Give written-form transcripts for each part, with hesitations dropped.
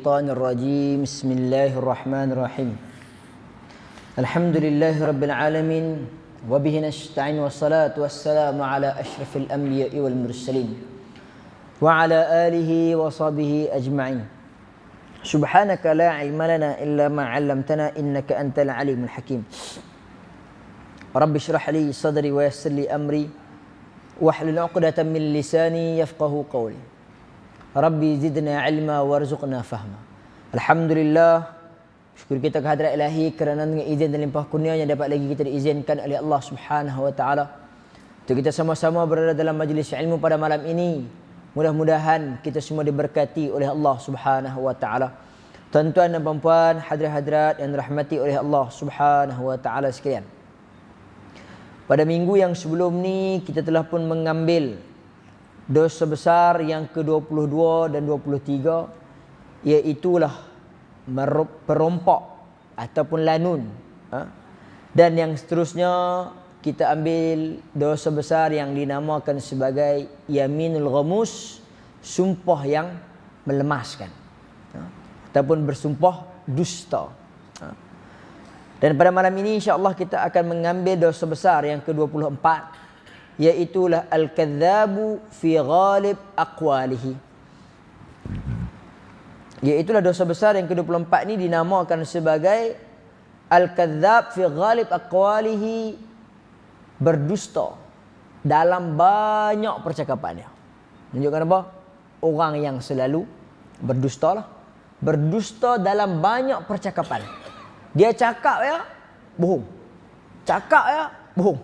الشيطان الرجيم بسم الله الرحمن الرحيم الحمد لله رب العالمين وبه نستعين والصلاة والسلام على أشرف الأنبياء والمرسلين وعلى آله وصحبه أجمعين سبحانك لا علم لنا إلا ما علمتنا إنك أنت العليم الحكيم رب اشرح لي صدري ويسر لي أمري واحلل عقدة من لساني يفقه قولي Rabbi zidna ilma warzuqna fahma. Alhamdulillah, syukur kita kehadrat ilahi kerana dengan izin dan limpah kurnianya dapat lagi kita diizinkan oleh Allah Subhanahu wa taala untuk kita sama-sama berada dalam majlis ilmu pada malam ini. Mudah-mudahan kita semua diberkati oleh Allah Subhanahu wa taala. Tuan-tuan dan puan-puan, hadirat-hadirat yang dirahmati oleh Allah Subhanahu wa taala sekalian. Pada minggu yang sebelum ni kita telah pun mengambil dosa besar yang ke-22 dan 23, iaitulah perompak ataupun lanun. Dan yang seterusnya kita ambil dosa besar yang dinamakan sebagai yaminul ghamus, sumpah yang melemaskan, ataupun bersumpah dusta. Dan pada malam ini insya-Allah kita akan mengambil dosa besar yang ke-24, iaitulah al-kadzabu fi ghalib aqwalihi. Iaitulah dosa besar yang ke-24 ini dinamakan sebagai al-kadzab fi ghalib aqwalihi, berdusta dalam banyak percakapannya. Menunjukkan apa? Orang yang selalu berdusta lah. Berdusta dalam banyak percakapan. Dia cakap ya, bohong. Cakap ya, bohong.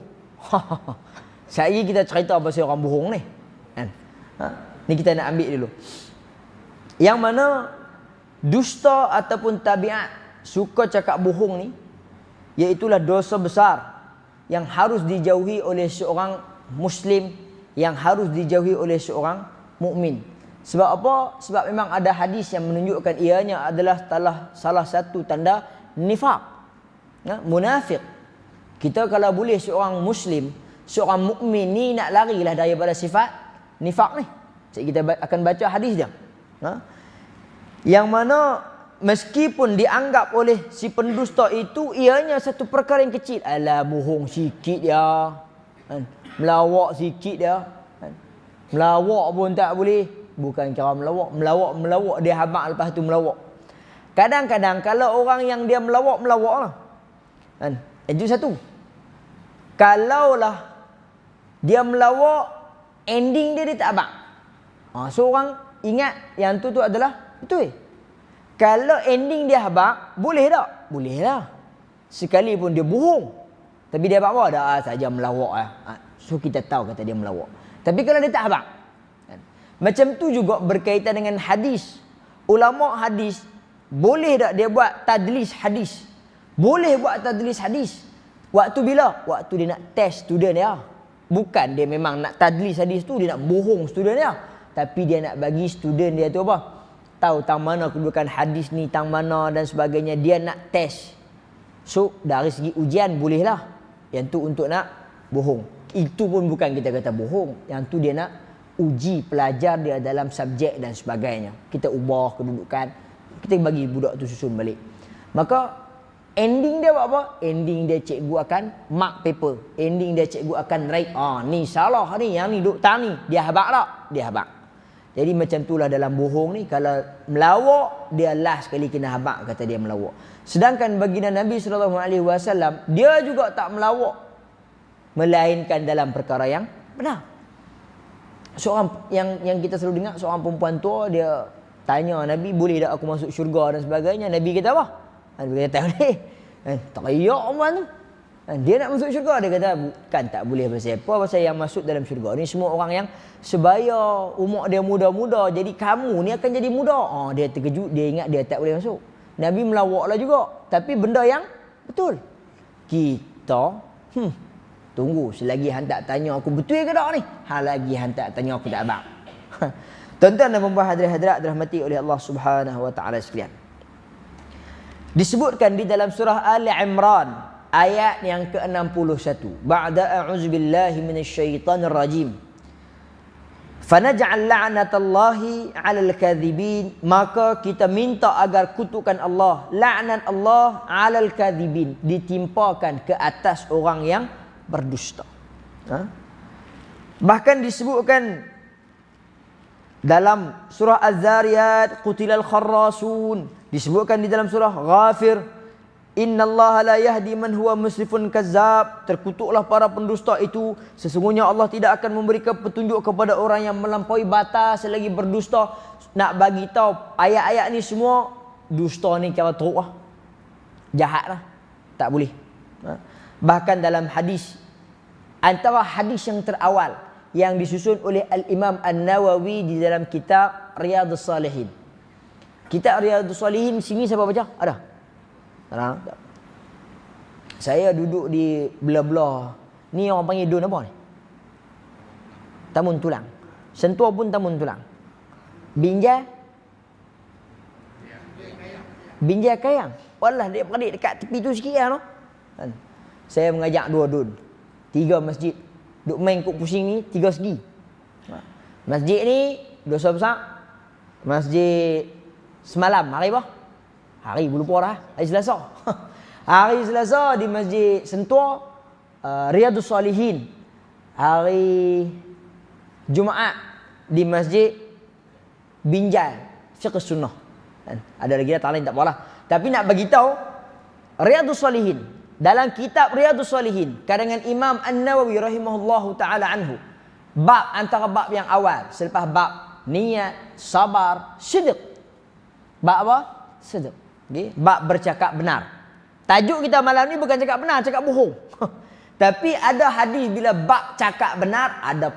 Saya kita cerita pasal orang bohong ni. Kan? Ni kita nak ambil dulu. Yang mana dusta ataupun tabiat suka cakap bohong ni, iaitulah dosa besar yang harus dijauhi oleh seorang Muslim, yang harus dijauhi oleh seorang mukmin. Sebab apa? Sebab memang ada hadis yang menunjukkan ianya adalah salah satu tanda nifaq, munafik. Kita kalau boleh seorang Muslim, seorang mukmin ni nak larilah daripada sifat nifaq ni. Jadi kita akan baca hadis dia. Yang mana meskipun dianggap oleh si pendusta itu ianya satu perkara yang kecil. Alah, bohong sikit dia. Melawak sikit dia. Melawak pun tak boleh. Bukan cara melawak. Melawak dia habaq lepas tu melawak. Kadang-kadang kalau orang yang dia melawak lah. Itu satu. Kalaulah dia melawak, ending dia tak abang. So orang ingat yang tu adalah betul. Kalau ending dia abang, boleh tak? Boleh lah. Sekalipun dia bohong. Tapi dia abang apa? Dah saja melawak lah. So kita tahu kata dia melawak. Tapi kalau dia tak abang. Macam tu juga berkaitan dengan hadis. Ulama hadis, boleh tak dia buat tadlis hadis? Boleh buat tadlis hadis. Waktu bila? Waktu dia nak test student dia. Bukan dia memang nak tadlis hadis tu, dia nak bohong student dia. Tapi dia nak bagi student dia tu apa? Tahu tang mana kedudukan hadis ni, tang mana dan sebagainya. Dia nak test. So dari segi ujian bolehlah. Yang tu untuk nak bohong. Itu pun bukan kita kata bohong. Yang tu dia nak uji pelajar dia dalam subjek dan sebagainya. Kita ubah kedudukan. Kita bagi budak tu susun balik. Maka ending dia buat apa? Ending dia cikgu akan mark paper. Ending dia cikgu akan write. Ni salah ni. Yang ni duk tang ni. Dia habaq tak? Dia habaq. Jadi macam itulah dalam bohong ni. Kalau melawak, dia last sekali kena habaq kata dia melawak. Sedangkan baginda Nabi SAW, dia juga tak melawak. Melainkan dalam perkara yang benar. Seorang yang kita selalu dengar, seorang perempuan tua, dia tanya Nabi, boleh tak aku masuk syurga dan sebagainya. Nabi kata apa? Dia kata boleh. Tak payah orang tu. Dia nak masuk syurga. Dia kata bukan tak boleh. Pasal apa? Pasal yang masuk dalam syurga ni semua orang yang sebaya, umur dia muda-muda. Jadi kamu ni akan jadi muda. Dia terkejut. Dia ingat dia tak boleh masuk. Nabi melawaklah juga. Tapi benda yang betul. Kita tunggu. Selagi hang tak tanya aku betul ke tak ni? Lagi hang tak tanya aku tak abang. Tuan-tuan dan puan-puan, hadirat dirahmati oleh Allah Subhanahu wa taala sekalian. Disebutkan di dalam surah Ali Imran ayat yang ke-61. Ba'da a'udzubillahi minasyaitonir rajim. Fanaj'al la'natallahi 'alal kadhibin, maka kita minta agar kutukan Allah, laknat Allah 'alal kadhibin, ditimpakan ke atas orang yang berdusta. Bahkan disebutkan dalam surah Az-Zariyat, qutilal kharrasun, disebutkan di dalam surah Ghafir, innallaha la yahdi man huwa musrifun kazzab, terkutuklah para pendusta itu, sesungguhnya Allah tidak akan memberikan petunjuk kepada orang yang melampaui batas selagi berdusta. Nak bagi tahu ayat-ayat ni semua dusta ni kira teruk lah, jahat lah, tak boleh. Bahkan dalam hadis, antara hadis yang terawal yang disusun oleh Al-Imam An-Nawawi di dalam kitab Riyadhus Salihin. Kitab Riyadhus Salihin sini siapa baca? Ada? Tak. Saya duduk di belah-belah. Ni orang panggil dun apa ni? Tamun tulang. Sentuh pun tamun tulang. Binjai? Binjai kayang. Walah, dia beradik dekat tepi tu sikit lah. No? Saya mengajak 2 dun. 3 masjid. Duk main kuk pusing ni 3 segi. Masjid ni dosa besar. Masjid semalam hari apa? Hari lupa dah. Hari Selasa. Hari Selasa di Masjid Sentua, Riyadhus Salihin. Hari Jumaat di Masjid Binjai, Fiqh Sunnah. Ada lagi dah tak lain tak apalah. Tapi nak bagi tahu Riyadhus Salihin, dalam kitab Riyadhus Salihin karangan Imam An-Nawawi rahimahullahu taala anhu, bab antara bab yang awal selepas bab niat, sabar, sidq. Bab apa? Sidq. Okay. Bab bercakap benar. Tajuk kita malam ni bukan cakap benar, cakap bohong. Tapi ada hadis bila bab cakap benar, ada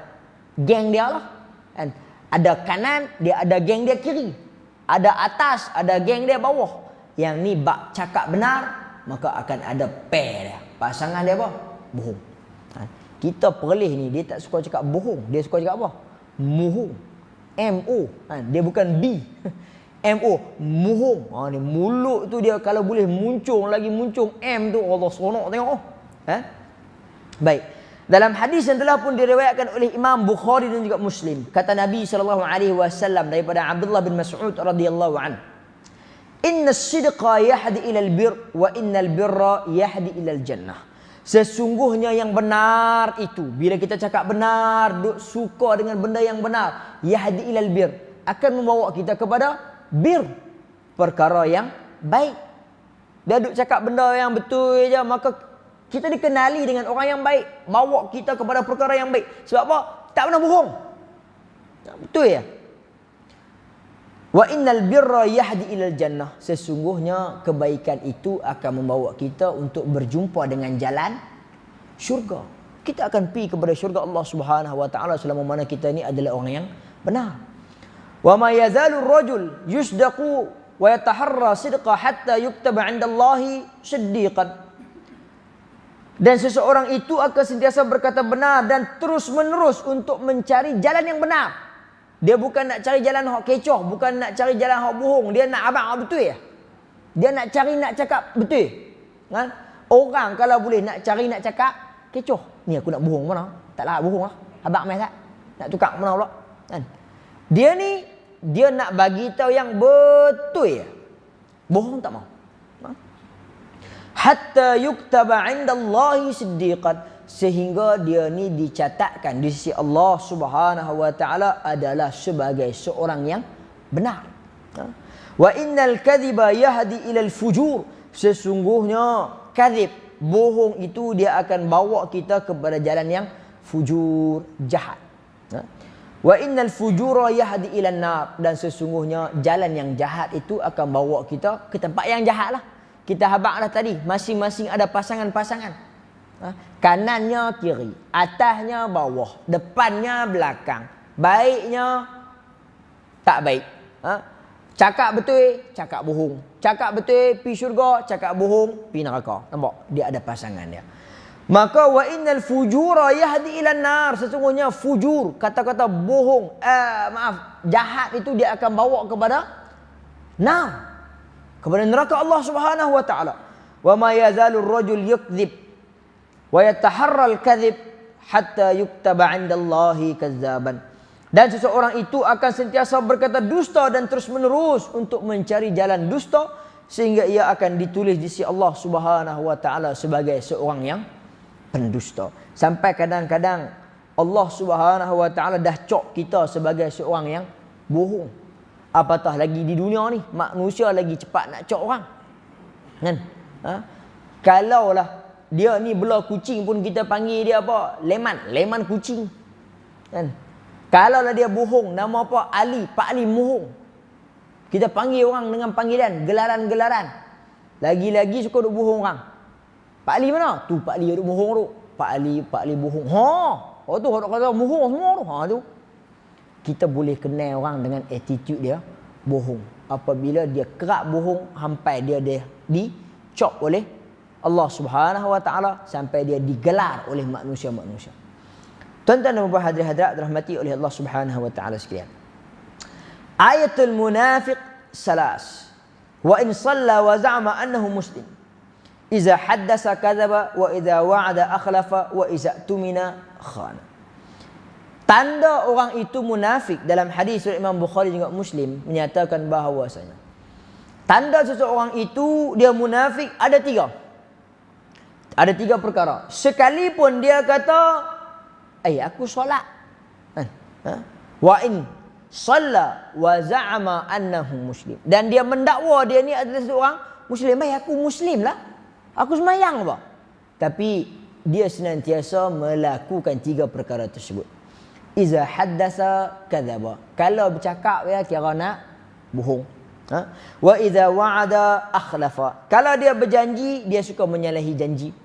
geng dia lah. Kan? Ada kanan, dia ada geng dia kiri. Ada atas, ada geng dia bawah. Yang ni bab cakap benar, maka akan ada pair dia. Pasangan dia apa? Bohong. Kita perlih ni, dia tak suka cakap bohong. Dia suka cakap apa? Muhung. M-O. Dia bukan B. M-O. Muhung. Ni mulut tu dia kalau boleh muncung lagi muncung M tu. Allah seronok tengok. Baik. Dalam hadis yang telah pun diriwayatkan oleh Imam Bukhari dan juga Muslim, kata Nabi SAW daripada Abdullah bin Mas'ud radhiyallahu anhu, inna as-sidqa yahdi ilal bir wa innal birra yahdi ilal jannah. Sesungguhnya yang benar itu, bila kita cakap benar, suka dengan benda yang benar, yahdi ilal bir, akan membawa kita kepada bir, perkara yang baik. Dia duk cakap benda yang betul je, maka kita dikenali dengan orang yang baik, bawa kita kepada perkara yang baik. Sebab apa? Tak pernah bohong. Betul ya? Wa innal birra yahdi ilal jannah. Sesungguhnya kebaikan itu akan membawa kita untuk berjumpa dengan jalan syurga. Kita akan pergi kepada syurga Allah Subhanahu wa taala selama mana kita ni adalah orang yang benar. Wa ma yazalu ar-rajul yusdaqu wa yataharra sidqa hatta yuktaba 'inda Allahi siddiqan. Dan seseorang itu akan sentiasa berkata benar dan terus-menerus untuk mencari jalan yang benar. Dia bukan nak cari jalan hak kecoh, bukan nak cari jalan hak bohong. Dia nak abang betul ya. Dia nak cari nak cakap betul. Kan? Orang kalau boleh nak cari nak cakap kecoh. Ni aku nak bohong mana? Taklah bohong lah. Abang mai tak? Nak tukar mana pula? Kan? Dia ni dia nak bagi tahu yang betul ya. Bohong tak mau. Hatta yuktaba 'inda Allahi siddiqan, sehingga dia ni dicatatkan di sisi Allah Subhanahu wa taala adalah sebagai seorang yang benar. Wa innal kadhiba yahdi ilal fujur, sesungguhnya kadhib, bohong itu dia akan bawa kita kepada jalan yang fujur, jahat. Wa innal fujura yahdi ilan nar, dan sesungguhnya jalan yang jahat itu akan bawa kita ke tempat yang jahat lah. Kita habaq dah tadi, masing-masing ada pasangan-pasangan. Kanannya kiri, atasnya bawah, depannya belakang, baiknya tak baik. Cakap betul, cakap bohong. Cakap betul, pi syurga, cakap bohong, pi neraka. Nampak? Dia ada pasangan dia. Maka wa innal fujura yahdi ilan nar, sesungguhnya fujur, kata-kata bohong, jahat itu dia akan bawa kepada nar, kepada neraka Allah Subhanahu wa taala. Wa ma yazalu ar-rajul yakdzib wa yataharra al-kadhib hatta yuktaba 'inda Allahi kazzaban. Dan seseorang itu akan sentiasa berkata dusta dan terus menerus untuk mencari jalan dusta, sehingga ia akan ditulis di sisi Allah Subhanahu wa taala sebagai seorang yang pendusta. Sampai kadang-kadang Allah Subhanahu wa taala dah cok kita sebagai seorang yang bohong. Apatah lagi di dunia ni, manusia lagi cepat nak cok orang. Kan? Kalaulah dia ni belah kucing pun kita panggil dia apa? Leman kucing. Kan? Kalaulah dia bohong, nama apa? Ali, Pak Ali bohong. Kita panggil orang dengan panggilan, gelaran-gelaran. Lagi-lagi suka duk bohong orang. Pak Ali mana? Tu Pak Ali duk bohong tu. Pak Ali bohong. Oh tu orang kata bohong semua tu. Tu. Kita boleh kenal orang dengan attitude dia bohong. Apabila dia kerap bohong sampai dia dicop oleh Allah Subhanahu wa taala, sampai dia digelar oleh manusia-manusia. Tuan-tuan dan puan hadirin-hadirat dirahmati oleh Allah Subhanahu wa taala sekalian. Ayatul munafiq salas. Wa in shalla wa za'ama annahu muslim. Iza haddasa kadzaba wa idza wa'ada akhlafa wa iza tumina khana. Tanda orang itu munafik dalam hadis riwayat Imam Bukhari juga Muslim menyatakan bahawasanya tanda seseorang itu dia munafik ada 3. Ada 3 perkara. Sekalipun dia kata aku solat. Wa in shalla wa za'ama annahu muslim. Dan dia mendakwa dia ni adalah seorang muslim. Aku muslim lah. Aku sembahyang apa? Tapi dia senantiasa melakukan 3 perkara tersebut. Iza haddasa kadzaba. Kalau bercakap ya kira nak bohong. Wa iza wa'ada akhlafa. Kalau dia berjanji dia suka menyalahi janji.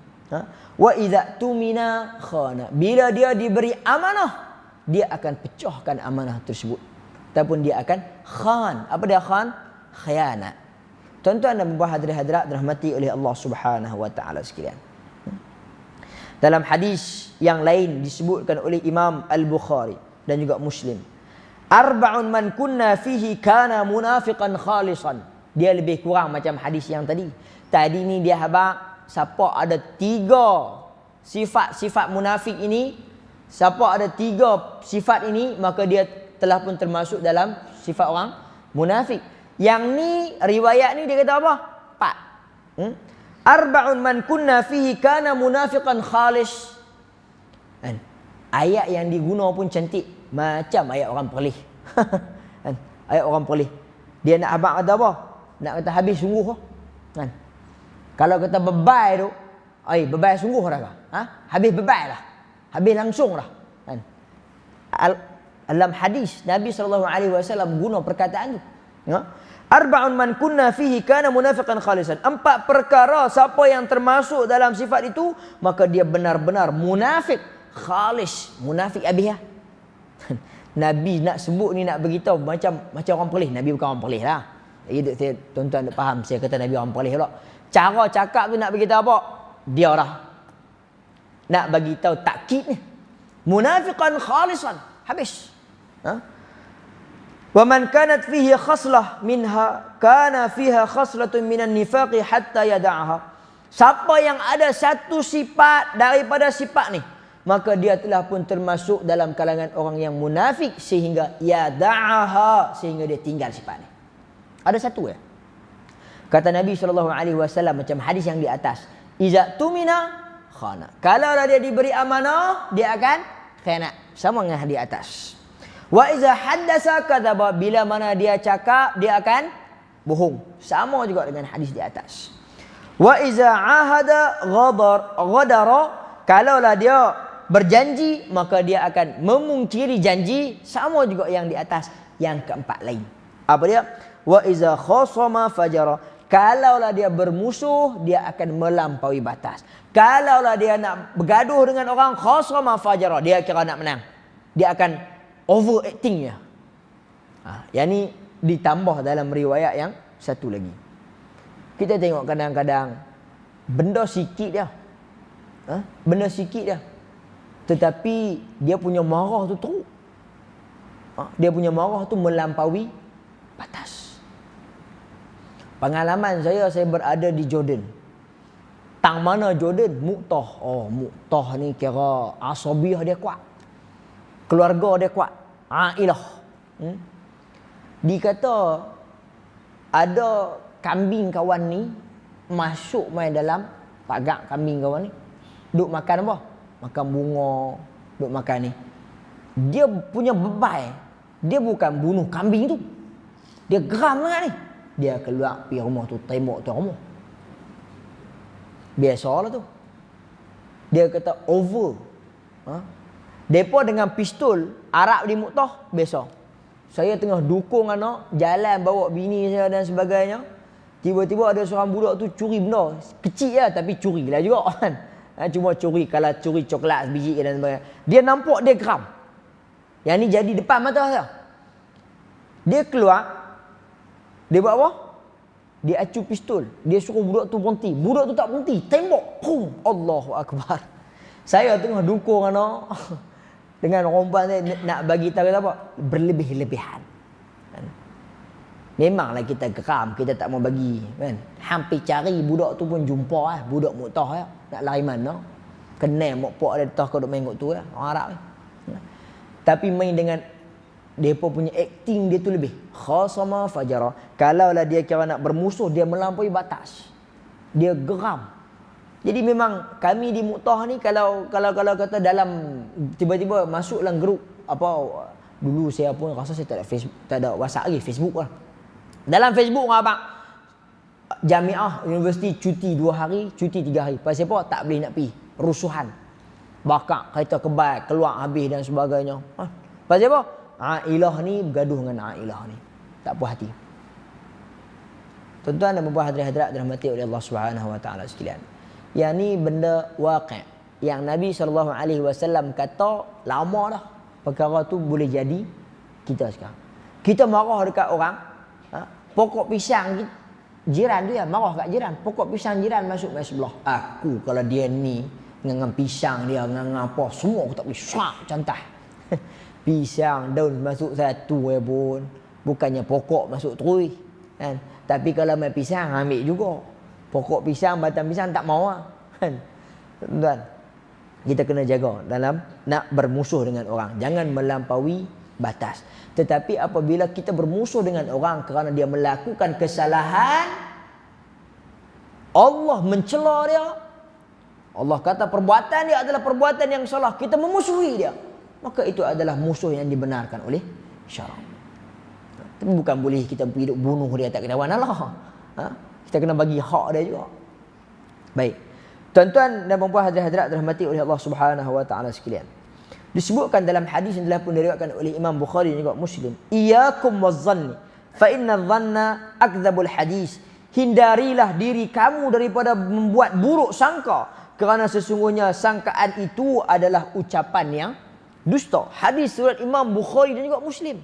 Wa iza tumina khana. Bila dia diberi amanah dia akan pecahkan amanah tersebut. Ataupun dia akan khan. Apa dia khan? Khianat. Tuan-tuan dan puan hadirin-hadirat dirahmati oleh Allah Subhanahu wa taala sekalian. Dalam hadis yang lain disebutkan oleh Imam Al-Bukhari dan juga Muslim. Arba'un man kunna fihi kana munafiqan khalisan. Dia lebih kurang macam hadis yang tadi. Tadi ni dia habaq siapa ada 3 sifat-sifat munafik ini, siapa ada 3 sifat ini, maka dia telah pun termasuk dalam sifat orang munafik. Yang ni riwayat ni dia kata apa? 4. Arba'un man kunna fihi kana munafiqan khalis. Ayat yang diguna pun cantik, macam ayat orang perlih. Ayat orang perlih. Dia nak abang kata apa? Nak kata habis sungguh. Kalau kata bebai tu, bebai sungguh dah. Habis bebai lah. Habis langsung lah. Dalam hadis Nabi SAW guna perkataan tu. Arba'un man kunna fihi kana munafiqan khalisan. 4 perkara siapa yang termasuk dalam sifat itu, maka dia benar-benar munafik khalis. Munafik habis lah. Nabi nak sebut ni, nak beritahu macam orang pelih. Nabi bukan orang pelih lah. Jadi tuan-tuan tak faham saya kata Nabi orang pelih pula. Cara cakap tu nak beritahu apa? Dia lah nak beritahu takkid ni. Munafiqan khalisan. Habis. Wa man kanat fihi khaslah minha kana fiha khaslatun minan nifaqi hatta yada'aha. Siapa yang ada satu sifat daripada sifat ni, maka dia telah pun termasuk dalam kalangan orang yang munafik sehingga yada'aha, sehingga dia tinggal sifat ni. Ada satu ya. Kata Nabi SAW macam hadis yang di atas, iza tumina khana. Kalau dia diberi amanah, dia akan khianat. Sama dengan di atas. Wa iza haddasa kadzaba. Bila mana dia cakap, dia akan bohong. Sama juga dengan hadis di atas. Wa iza ahada ghadara. Kalaulah dia berjanji, maka dia akan memungkiri janji. Sama juga yang di atas. Yang keempat lain. Apa dia? Wa iza khasama fajara. Kalaulah dia bermusuh, dia akan melampaui batas. Kalaulah dia nak bergaduh dengan orang, khasama fajara, dia kira nak menang. Dia akan overacting ya. Yang ni ditambah dalam riwayat yang satu lagi. Kita tengok kadang-kadang benda sikit dia. Benda sikit dia. Tetapi dia punya marah tu teruk. Dia punya marah tu melampaui batas. Pengalaman saya berada di Jordan. Tang mana Jordan? Mu'tah. Mu'tah ni kira asabiah dia kuat. Keluarga dia kuat. Ailah. Dia kata ada kambing kawan ni masuk main dalam pagak kambing kawan ni. Duk makan apa? Makan bunga, duk makan ni. Dia punya bebai, dia bukan bunuh kambing tu. Dia geram sangat ni. Dia keluar pergi rumah tu, tembok tu rumah. Biasalah tu. Dia kata over. Depa dengan pistol Arab di Mu'tah biasa. Saya tengah dukung anak jalan bawa bini saya dan sebagainya. Tiba-tiba ada seorang budak tu curi benda. Kecil lah tapi curi lah juga kan. Cuma curi, kalau curi coklat sebiji dan sebagainya. Dia nampak dia geram. Yang ni jadi depan mata saya. Dia keluar. Dia buat apa? Dia acu pistol. Dia suruh budak tu berhenti. Budak tu tak berhenti. Tembak. Pum. Allahu Akbar. Saya tengah dukung anak. Dengan rompan saya nak bagi tahu apa? Berlebih-lebihan. Memanglah kita geram, kita tak mau bagi kan. Hampir cari budak tu pun jumpa budak Mu'tah ya. Nak lari mana? Kenal mokpok dia tah kau duk main kat tu ya. Orang Arab ni. Tapi main dengan depa punya acting dia tu lebih khasama fajara. Kalaulah dia kira nak bermusuh, dia melampaui batas. Dia geram. Jadi memang kami di Mu'tah ni kalau kata dalam tiba-tiba masuk dalam grup apa, dulu saya pun rasa saya tak ada Facebook, tak ada WhatsApp lagi, Facebook lah. Dalam Facebook abang Jamiah Universiti cuti 2 hari, cuti 3 hari. Pasal apa? Tak boleh nak pergi. Rusuhan. Bakar kereta kebal, keluar habis dan sebagainya. Pasal apa? Ailah ni bergaduh dengan Ailah ni. Tak puas hati. Tuan-tuan dan puan hadirat dirahmati oleh Allah Subhanahu wa taala sekalian. Yang ni benda waqi' yang Nabi SAW kata lama dah. Perkara tu boleh jadi kita sekarang. Kita marah dekat orang, pokok pisang jiran tu ya, marah kat jiran. Pokok pisang jiran masuk mai sebelah. Aku kalau dia ni dengan pisang dia dengan apa semua aku tak boleh swak cantah. Pisang daun masuk satu pun. Bukannya pokok masuk terus kan. Tapi kalau mai pisang ambil juga. Pokok pisang, batang pisang tak mau kan. Tuan, kita kena jaga dalam nak bermusuh dengan orang. Jangan melampaui batas. Tetapi apabila kita bermusuh dengan orang kerana dia melakukan kesalahan, Allah mencela dia. Allah kata perbuatan dia adalah perbuatan yang salah. Kita memusuhi dia. Maka itu adalah musuh yang dibenarkan oleh syarak. Tapi bukan boleh kita hidup bunuh dia tak ketahuan Allah. Kita kena bagi hak dia juga. Baik. Tuan-tuan dan puan-puan hadirat dirahmati oleh Allah Subhanahu wa taala sekalian. Disebutkan dalam hadis yang telah pun diriwayatkan oleh Imam Bukhari dan juga Muslim, "Iyyakum waz-zanni, fa inna adh-dhanna akdzabul hadis." Hindarilah diri kamu daripada membuat buruk sangka, kerana sesungguhnya sangkaan itu adalah ucapan yang dusta. Hadis riwayat Imam Bukhari dan juga Muslim.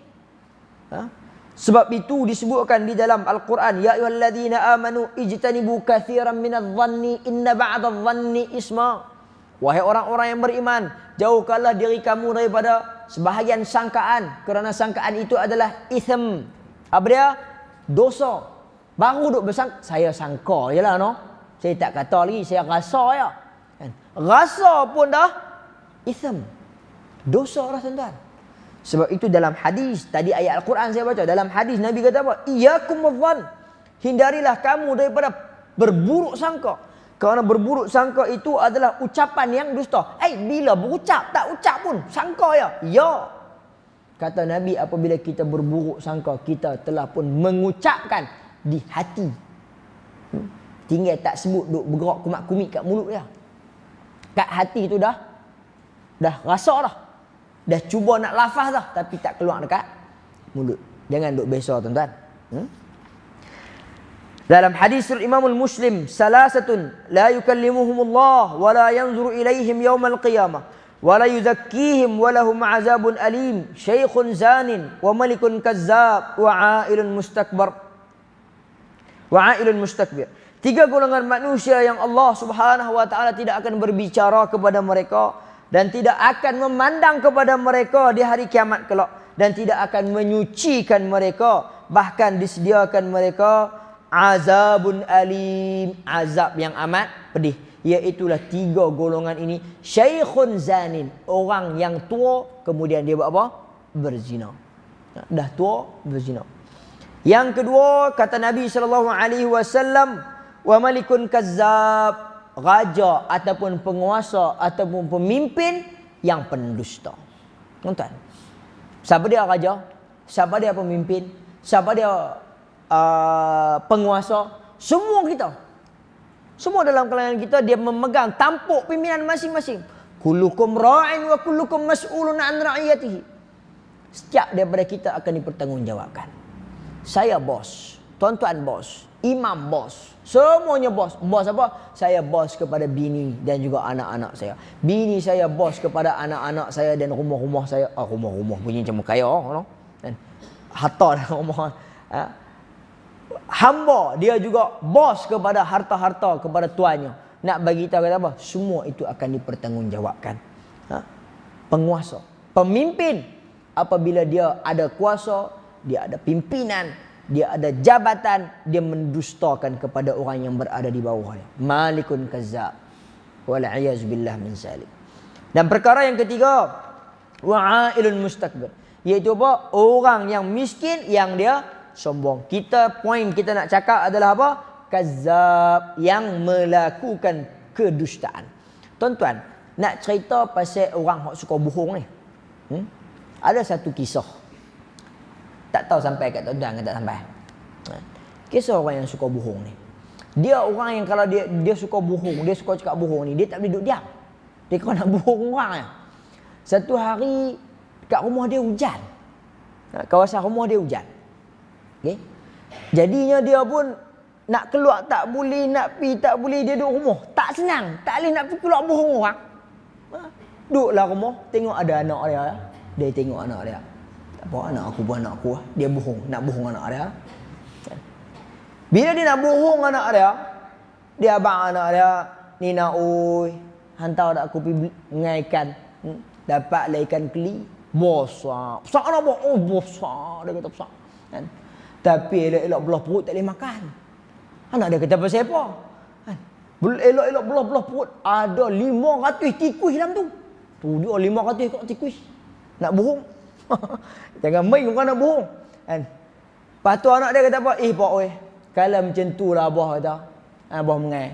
Sebab itu disebutkan di dalam Al-Quran, ya ayyuhalladzina amanu ijtanibu katsiran minadh-dhanni inna ba'dadh-dhanni isma. Wahai orang-orang yang beriman, jauhkanlah diri kamu daripada sebahagian sangkaan, kerana sangkaan itu adalah ithm. Apa dia? Dosa. Baru duk bersangka, saya sangka jelah no. Saya tak kata lagi, saya rasa ya. Kan? Rasa pun dah ithm. Dosa dah tuan-tuan. Sebab itu dalam hadis, tadi ayat Al-Quran saya baca, dalam hadis Nabi kata apa? Iyyakum wadh-dhann. Hindarilah kamu daripada berburuk sangka. Kerana berburuk sangka itu adalah ucapan yang dusta. Bila berucap, tak ucap pun, sangka ya. Ya. Kata Nabi, apabila kita berburuk sangka, kita telah pun mengucapkan di hati. Tinggal tak sebut, duk bergerak kumat-kumit kat mulut dia. Kat hati tu dah rasa dah. Dah cuba nak lafaz dah, tapi tak keluar dekat mulut. Jangan duk besar tuan-tuan. Dalam hadis Imam Muslim, salasatun la yukallimuhumullah wa la yanzuru ilaihim yaumal qiyamah wa la yuzakkihim wa lahum azabun alim, syaikhun zanin wa malikun kazzab wa ailun mustakbar. Wa ailun mustakbir. 3 golongan manusia yang Allah Subhanahu wa taala tidak akan berbicara kepada mereka dan tidak akan memandang kepada mereka di hari kiamat kelak, dan tidak akan menyucikan mereka, bahkan disediakan mereka azabun alim, azab yang amat pedih. Iaitulah 3 golongan ini. Syaikhun zanin, orang yang tua, kemudian dia buat apa? berzina. Dah tua berzina. Yang kedua kata Nabi SAW, wa malikun kazzab, raja ataupun penguasa ataupun pemimpin yang pendusta. Tuan-tuan, siapa dia raja? Siapa dia pemimpin? Siapa dia penguasa? Semua kita. Semua dalam kalangan kita dia memegang tampuk pimpinan masing-masing. Kullukum ra'in wa kullukum mas'ulun an ra'iyatihi. Setiap daripada kita akan dipertanggungjawabkan. Saya bos, tuan-tuan bos, imam bos, semuanya bos. Bos apa? Saya bos kepada bini dan juga anak-anak saya. Bini saya bos kepada anak-anak saya dan rumah-rumah saya. Rumah-rumah bunyi macam kaya, no? Dan harta dalam rumah. Hamba dia juga bos kepada harta-harta kepada tuannya. Nak bagi tahu kata apa? Semua itu akan dipertanggungjawabkan. Penguasa, pemimpin, apabila dia ada kuasa, dia ada pimpinan, dia ada jabatan, dia mendustakan kepada orang yang berada di bawahnya. Malikun kazzab. Wal'iyaz billah min zalik. Dan perkara yang ketiga, wa'ailun mustakbir, iaitu apa? Orang yang miskin yang dia sombong. Poin kita nak cakap adalah apa? Kazzab, yang melakukan kedustaan. Tuan-tuan, nak cerita pasal orang yang suka bohong ni. Ada satu kisah. Tak tahu sampai kat tuan-tuan ke tak sampai. Kisah orang yang suka bohong ni. Dia orang yang kalau dia suka bohong, dia suka cakap bohong ni, dia tak boleh duduk diam. Dia kena nak bohong orang. Satu hari kat rumah dia hujan. Kawasan rumah dia hujan. Okay? Jadinya dia pun nak keluar tak boleh, nak pergi tak boleh, dia duduk rumah. Tak senang, tak boleh nak pergi keluar bohong orang. Duduklah rumah, tengok ada anak dia. Dia tengok anak dia. Apa anak aku buat anak aku, dia bohong, nak bohong anak dia. Bila dia nak bohong anak dia abang anak dia, ni nak oi, hantar dak aku pergi ngaikan, dapatlah ikan keli, besar. Besar nak buat, besar, dia kata besar. Kan? Tapi elok-elok belah perut tak boleh makan. Anak dia kata pasal apa? Kan? Elok-elok belah perut, ada 500 tikus dalam tu. Tu dia 500 ekor tikus. Nak bohong. Jangan main orang nak bohong. Kan? Lepas tu anak dia kata apa? Pak oi, kalau macam tu lah abah kata. Abah mengai.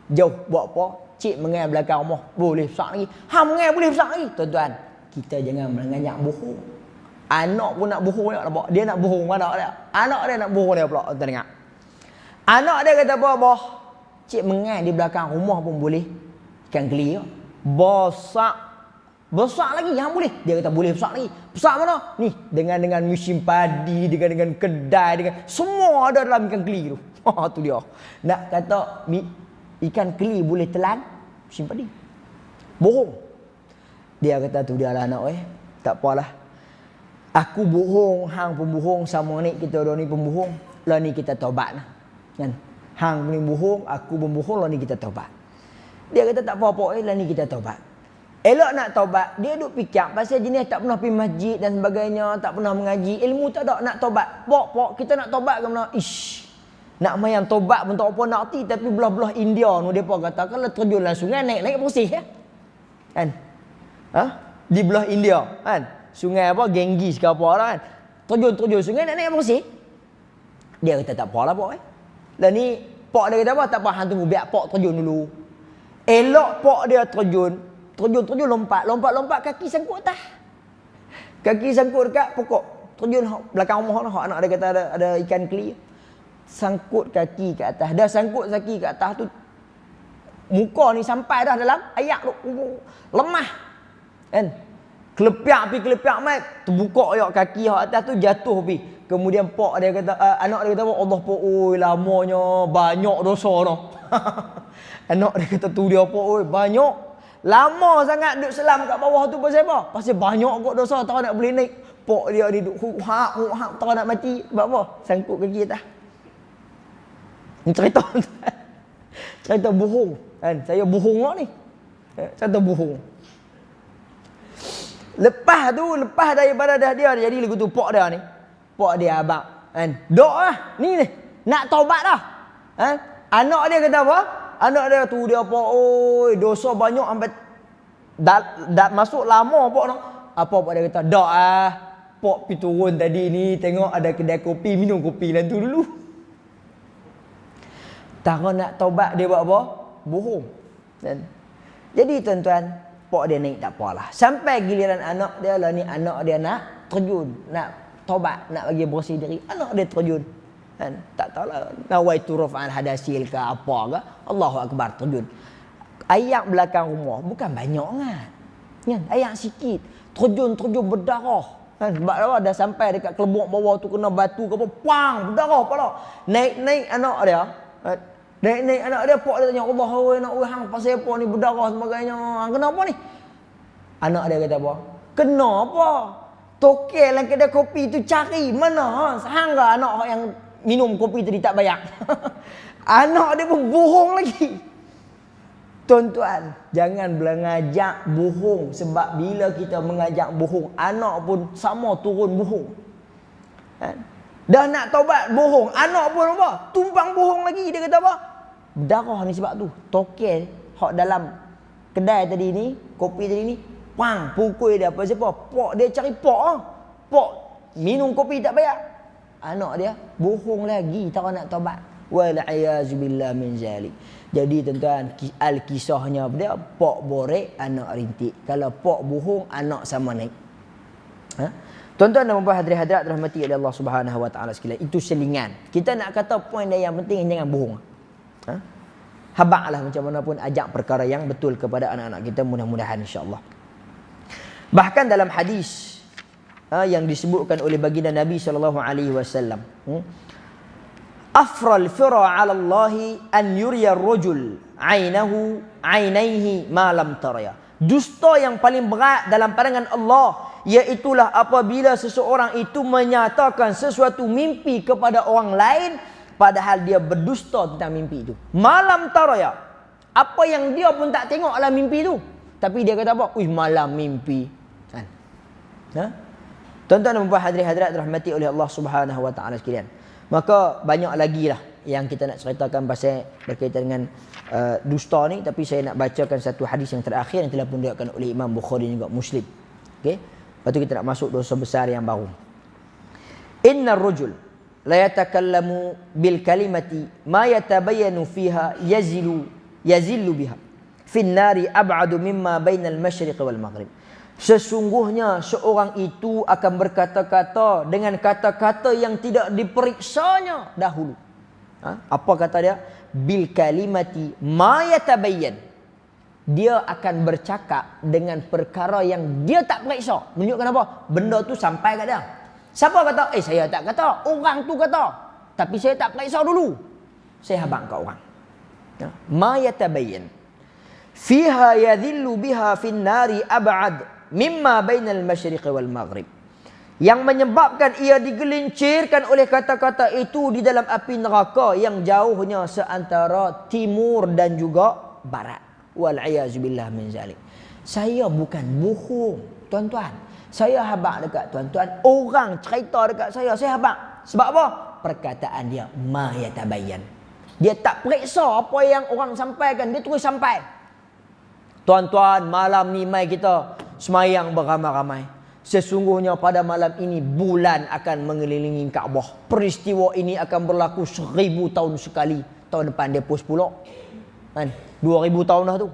Jauh buat apa? Cik mengai belakang rumah. Boleh besar lagi. Mengai boleh besar lagi. Tuan-tuan, kita jangan melanggar bohong. Anak pun nak bohong dia nak bohong anak dia. Anak dia nak bohong dia pula. Tuan dengar. Anak dia kata apa? Abah, cik mengai di belakang rumah pun boleh. Ikan keli. Besar lagi yang boleh. Dia kata boleh besar lagi. Besar mana? Ni dengan musim padi, dengan kedai, dengan semua ada dalam ikan keli tu. Tu dia. Nak kata ikan keli boleh telan musim padi. Bohong. Dia kata tu dia lah anak tak apalah. Aku bohong, hang pun bohong, sama ni kita dua ni pembohong. Lah ni kita taubat lah. Kan? Hang ni bohong, aku pun bohong, lah ni kita taubat. Dia kata tak apa-apa lah ni kita taubat. Elok nak taubat, dia duk fikir pasal jenis tak pernah pergi masjid dan sebagainya, tak pernah mengaji, ilmu tak ada nak taubat. Pok, kita nak taubat ke mana? Nak main taubat pun tak apa nak arti, tapi belah-belah India tu depa kata kalau terjun dalam sungai naik bersih ya. Kan? Di belah India, kan? Sungai apa? Ganges ke apa lah kan? Terjun sungai naik bersih. Dia kata tak apalah pok Lah ni pok dia kata apa? Tak apa, hang tunggu biar pok terjun dulu. Elok pok dia terjun lompat kaki sangkut atas. Kaki sangkut dekat pokok. Terjun belakang rumah hak anak dia kata ada ikan keli. Sangkut kaki ke atas. Dah sangkut kaki ke atas tu muka ni sampai dah dalam ayak tu. Lemah. Kan? Kelepiak mai terbuka ayak kaki hak atas tu jatuh pi. Kemudian pak dia kata anak dia kata Allah pak oi lamanya banyak dosa noh. Anak dia kata tu dia pak oi banyak. Lama sangat duduk selam kat bawah tu pasal apa? Pasal banyak kot dosa tak nak boleh naik. Pok dia ni duduk hak tak nak mati. Sebab apa? Sangkut kaki atas. Ni cerita cerita bohong kan. Saya bohong lah ni. Cerita bohong. Lepas daripada dah dia jadi lagu tu pok dia ni. Pok dia abang kan. Dok lah. Ni nak taubat dah. Kan? Anak dia kata apa? Anak dia tu dia apa? Oi, dosa banyak sampai dah masuk lama apa nak? Apa dia kata? Dak pok pi turun tadi ni, tengok ada kedai kopi, minum kopi dalam tu dulu. Tara nak taubat dia buat apa? Bohong. Dan jadi tuan-tuan, pok dia naik tak apalah. Sampai giliran anak dia lah ni, anak dia nak terjun, nak taubat, nak bagi bersih diri. Anak dia terjun. Kan? Tak tahulah nawaitu rafa'al hadasil ke apa ke. Allahu akbar, terjun. Ayak belakang rumah bukan banyak kan. Kan? Ayak sikit. Terjun berdarah. Kan? Sebab apa? Dah sampai dekat kelebuk bawah tu kena batu ke apa, pang, berdarah pula. Naik anak dia. Naik anak dia, pok dia tanya, Allah, oi nak hang pasal apa ni berdarah sebagainya. Kenapa ni? Anak dia kata apa? Kenapa? Tokel dalam kedai kopi tu cari mana? Hang ke anak yang minum kopi tadi tak bayar? Anak dia pun bohong lagi. Tuan-tuan, jangan mengajak bohong. Sebab bila kita mengajak bohong, anak pun sama turun bohong. Kan? Dah nak taubat bohong, anak pun apa? Tumpang bohong lagi. Dia kata apa? Darah ni sebab tu. Tokel hak dalam kedai tadi ni, kopi tadi ni, pang, pukul dia apa siapa? Pok dia cari pok ah. Pok minum kopi tak bayar. Anak dia bohong lagi, tak nak taubat. Wal a'yazu billah min zalik. Jadi tuan-tuan, al-kisahnya dia pok borek, anak rintik. Kalau pok bohong, anak sama naik. Ha? Tuan-tuan dan puan hadirin-hadirat rahmati oleh Allah Subhanahu wa taala sekalian, itu selingan. Kita nak kata poin dia yang penting jangan bohong. Ha? Habaqlah macam mana pun ajak perkara yang betul kepada anak-anak kita, mudah-mudahan insya-Allah. Bahkan dalam hadis yang disebutkan oleh baginda Nabi sallallahu alaihi wasallam, afral fira 'ala Allah an yuriya ar-rajul 'ainaihi ma lam taraya. Dusta yang paling berat dalam pandangan Allah iaitulah apabila seseorang itu menyatakan sesuatu mimpi kepada orang lain padahal dia berdusta tentang mimpi itu. Malam taraya. Apa yang dia pun tak tengok dalam mimpi itu. Tapi dia kata apa? Malam mimpi. Kan? Ha? Tuan-tuan dan puan hadirin-hadirat rahmati oleh Allah Subhanahu wa taala sekalian. Maka banyak lagi lah yang kita nak ceritakan pasal berkaitan dengan dusta ni, tapi saya nak bacakan satu hadis yang terakhir yang telah pun diriwayatkan oleh Imam Bukhari dan juga Muslim. Okey. Lepas tu kita nak masuk dosa besar yang baru. Innar rajul la yatakallamu bil kalimati ma yatabayyanu fiha yazillu biha fin nari ab'adu mimma bainal masyriq wal maghrib. Sesungguhnya seorang itu akan berkata-kata dengan kata-kata yang tidak diperiksanya dahulu. Apa kata dia? Bil kalimati ma yatabayyan. Dia akan bercakap dengan perkara yang dia tak periksa. Menunjukkan apa? Benda tu sampai kat dia. Siapa kata? Saya tak kata. Orang tu kata. Tapi saya tak periksa dulu. Saya habaq kat orang. Ma yatabayyan. Fiha yadhillu biha fin nari ab'ad mimma bainal masyriq wal maghrib. Yang menyebabkan ia digelincirkan oleh kata-kata itu di dalam api neraka yang jauhnya seantara timur dan juga barat. Wal a'yazu billah min zalik. Saya bukan bohong, tuan-tuan. Saya habaq dekat tuan-tuan. Orang cerita dekat saya habaq. Sebab apa? Perkataan dia ma yatabayyan. Dia tak periksa apa yang orang sampaikan, dia terus sampai. Tuan-tuan, malam ni mai kita semayang beramai-ramai. Sesungguhnya pada malam ini bulan akan mengelilingi Kaabah. Peristiwa ini akan berlaku 1000 tahun sekali. Tahun depan dia post pula. Kan? 2000 tahun dah tu.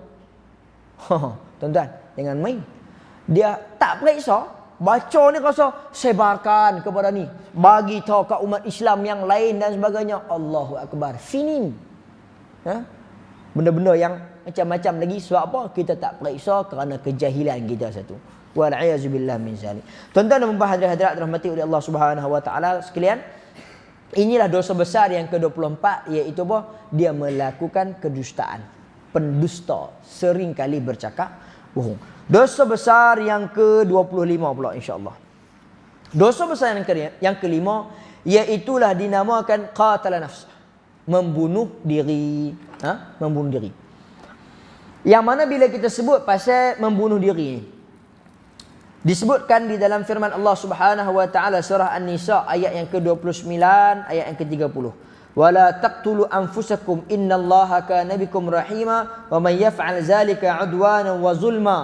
Tuan-tuan, jangan main. Dia tak periksa, baca ni rasa sebarkan kepada ni. Bagi tahu kat umat Islam yang lain dan sebagainya. Allahu akbar. Finin. Benda-benda yang macam-macam lagi. Sebab apa? Kita tak periksa kerana kejahilan kita satu. Wal'iyaz billah min zalik. Tuan-tuan dan puan hadirat rahmati oleh Allah Subhanahu wa taala sekalian, inilah dosa besar yang ke-24, iaitu apa? Dia melakukan kedustaan. Pendusta sering kali bercakap bohong. Dosa besar yang ke-25 pula insya-Allah. Dosa besar yang kelima iaitulah dinamakan qatala nafs. Membunuh diri. Membunuh diri. Yang mana bila kita sebut pasal membunuh diri ni, disebutkan di dalam firman Allah Subhanahu wa taala surah An-Nisa ayat yang ke-29, ayat yang ke-30. Wala taqtulu anfusakum innallaha kana bikum rahima wa may yaf'al zalika 'udwanan wa zulma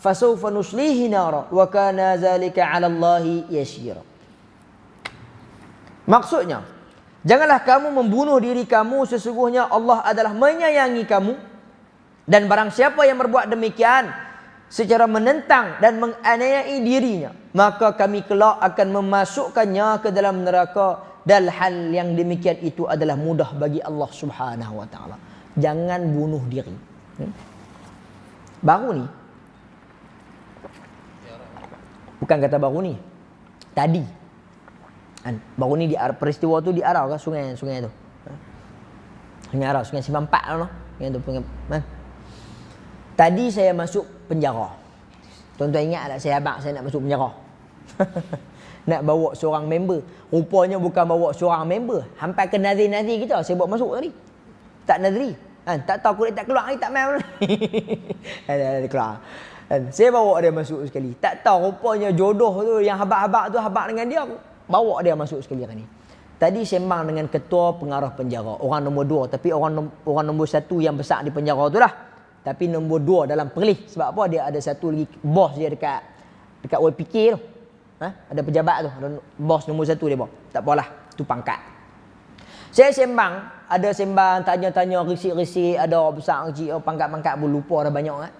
fasawfa nuslihi nara wa kana zalika 'ala Allahi yasira. Maksudnya, janganlah kamu membunuh diri kamu, sesungguhnya Allah adalah menyayangi kamu. Dan barang siapa yang berbuat demikian secara menentang dan menganiayai dirinya, maka kami kelak akan memasukkannya ke dalam neraka, dan hal yang demikian itu adalah mudah bagi Allah Subhanahu wa taala. Jangan bunuh diri. Baru ni. Bukan kata baru ni. Tadi. Baru ni peristiwa tu di Arau ke sungai tu. Sungai Arau, Sungai Simpang 4 tu. Yang tu tadi saya masuk penjara. Tuan-tuan ingat tak saya abang saya nak masuk penjara? Nak bawa seorang member. Rupanya bukan bawa seorang member. Hampai ke nazir-nazir kita saya bawa masuk tadi. Tak nazri. Tak tahu kulit tak keluar lagi tak main. Ada keluar. Saya bawa dia masuk sekali. Tak tahu rupanya jodoh tu yang habaq-habaq tu habaq dengan dia. Bawa dia masuk sekali hari ni. Tadi sembang dengan ketua pengarah penjara. Orang nombor 2. Tapi orang nombor 1 yang besar di penjara tu lah. Tapi nombor 2 dalam perlis. Sebab apa? Dia ada satu lagi bos dia dekat YPK tu. Ada pejabat tu. Bos nombor 1 dia bawa. Tak apalah. Itu pangkat. Saya sembang. Ada sembang, tanya-tanya, risik-risik. Ada orang besar, kecil, pangkat-pangkat pun lupa dah banyak kan.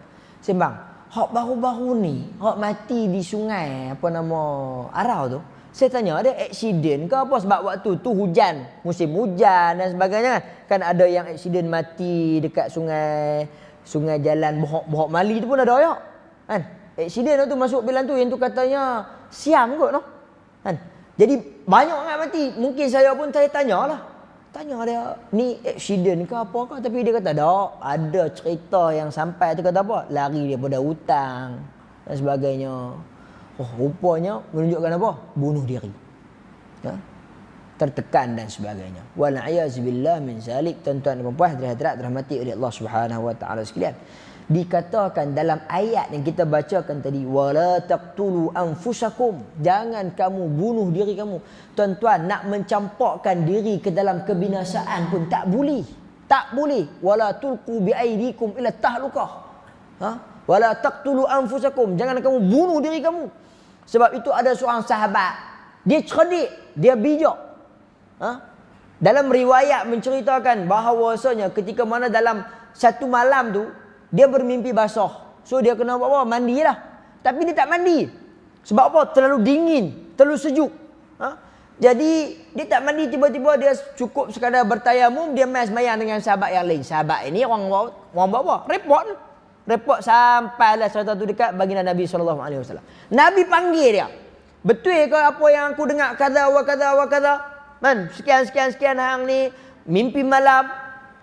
Sembang. Hak baru-baru ni. Hak mati di sungai. Apa nama? Arau tu. Saya tanya, ada aksiden ke apa? Sebab waktu tu hujan. Musim hujan dan sebagainya. Kan ada yang aksiden mati dekat sungai jalan Bohok Mali tu pun ada ya. Kan? Aksiden tu masuk bilan tu. Yang tu katanya siam kot no. Kan? Jadi banyak sangat mati. Mungkin saya pun tanyalah. Tanya dia, ni aksiden ke apa ke? Tapi dia kata, tak. Ada cerita yang sampai tu kata apa? Lari daripada hutang dan sebagainya. Oh, rupanya menunjukkan apa? Bunuh diri. Tertekan dan sebagainya. Wal'ayazubillah min zalik. Tuan-tuan dan puan-puan hadirat dirahmati oleh Allah Subhanahu wa taala sekalian. Dikatakan dalam ayat yang kita bacakan tadi, wala taqtulu anfusakum, jangan kamu bunuh diri kamu. Tuan-tuan, nak mencampakkan diri ke dalam kebinasaan pun tak boleh. Tak boleh. Wala tulqu biaidikum ila tahlukah. Wala taqtulu anfusakum, jangan kamu bunuh diri kamu. Sebab itu ada seorang sahabat, dia cerdik, dia bijak. Dalam riwayat menceritakan bahawasanya ketika mana dalam satu malam tu dia bermimpi basah. So dia kena buat apa? Mandilah. Tapi dia tak mandi. Sebab apa? Terlalu dingin, terlalu sejuk. Jadi dia tak mandi, tiba-tiba dia cukup sekadar bertayamum, dia main sembahyang dengan sahabat yang lain. Sahabat ini orang buat apa? Repot sampailah cerita tu dekat baginda Nabi SAW. Nabi panggil dia. Betul ke apa yang aku dengar kata wa kata wa kata? Man, sekian hang ni mimpi malam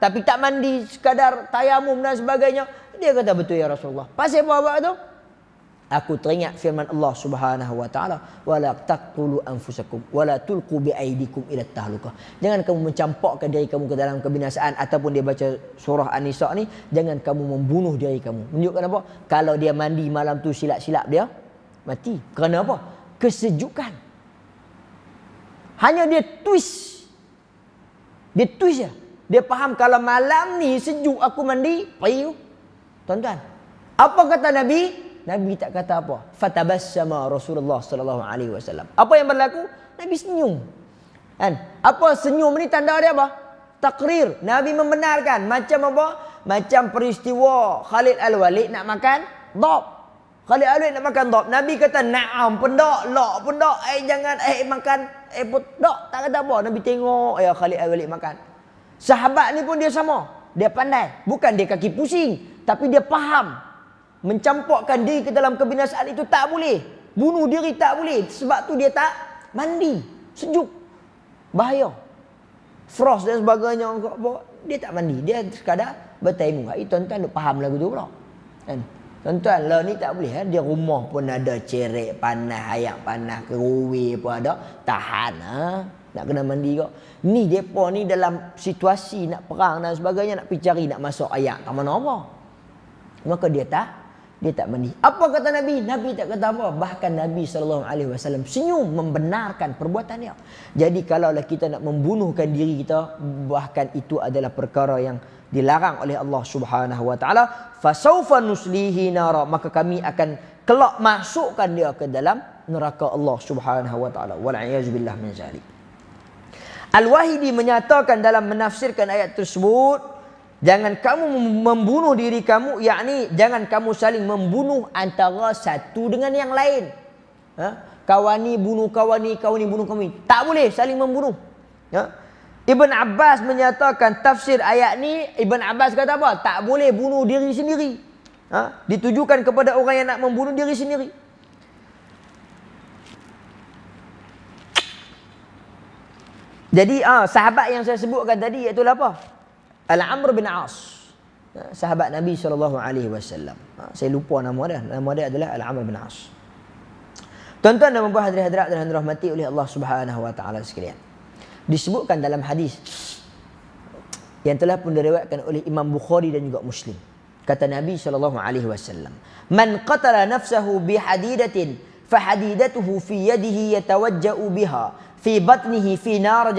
tapi tak mandi, sekadar tayamum dan sebagainya. Dia kata betul ya Rasulullah. Pasal apa tu? Aku teringat firman Allah Subhanahu wa taala, wala taqtulu anfusakum wala tulqu biaidikum ila tahlukah. Jangan kamu mencampakkan diri kamu ke dalam kebinasaan. Ataupun dia baca surah An-Nisa ni, jangan kamu membunuh diri kamu. Menunjukkan apa? Kalau dia mandi malam tu silap-silap dia mati. Kerana apa? Kesejukan. Hanya dia twist. Dia twist je. Dia faham kalau malam ni sejuk aku mandi, pergi. Tuan-tuan, apa kata Nabi? Nabi tak kata apa. Fatabassama Rasulullah sallallahu alaihi wasallam. Apa yang berlaku? Nabi senyum. Kan? Apa senyum ni tanda dia apa? Takrir. Nabi membenarkan. Macam apa? Macam peristiwa Khalid Al-Walid nak makan dhab. Khalid Al-Walid nak makan dhab. Nabi kata na'am pun tak, la pun tak. Jangan makan pun tak. Tak kata apa. Nabi tengok ya Khalid Al-Walid makan. Sahabat ni pun dia sama. Dia pandai. Bukan dia kaki pusing, tapi dia faham. Mencampakkan diri ke dalam kebinasaan itu tak boleh. Bunuh diri tak boleh. Sebab tu dia tak mandi. Sejuk. Bahaya. Frost dan sebagainya. Dia tak mandi. Dia sekadar bertayamum. Tuan-tuan duk faham lagu tu pula. Kan? Tuan-tuan, lah ni tak boleh. Dia rumah pun ada cerek panas, ayak panas, keruwi pun ada. Tahan. Nak kena mandi kok. Ni depa ni dalam situasi nak perang dan sebagainya, nak pergi cari, nak masak ayak kat mana apa. Maka dia tak mandi. Apa kata Nabi? Nabi tak kata apa. Bahkan Nabi SAW senyum membenarkan perbuatan dia. Jadi kalaulah kita nak membunuhkan diri kita, bahkan itu adalah perkara yang dilarang oleh Allah Subhanahu wa taala, fasaufa nuslihi nara, maka kami akan kelak masukkan dia ke dalam neraka Allah Subhanahu wa taala. Wal a'yaz billah min zalik. Al-Wahidi menyatakan dalam menafsirkan ayat tersebut, jangan kamu membunuh diri kamu, yakni jangan kamu saling membunuh antara satu dengan yang lain. Kawan ni bunuh kawan ni, kawan ni bunuh kawan ni. Tak boleh saling membunuh. Ibn Abbas menyatakan tafsir ayat ni, Ibn Abbas kata apa? Tak boleh bunuh diri sendiri. Ditujukan kepada orang yang nak membunuh diri sendiri. Jadi sahabat yang saya sebutkan tadi iaitu apa? Al-Amr bin As. Sahabat Nabi SAW. Saya lupa nama dia. Nama dia adalah Al-Amr bin As. Tuan-tuan dan puan-puan hadirat dan dirahmati oleh Allah Subhanahu wa taala sekalian. Disebutkan dalam hadis yang telah pun diriwayatkan oleh Imam Bukhari dan juga Muslim. Kata Nabi SAW, "Man qatala nafsahu bihadidatin fahadidatuhu fi yadihi yatawajja'u biha في بطنه في نار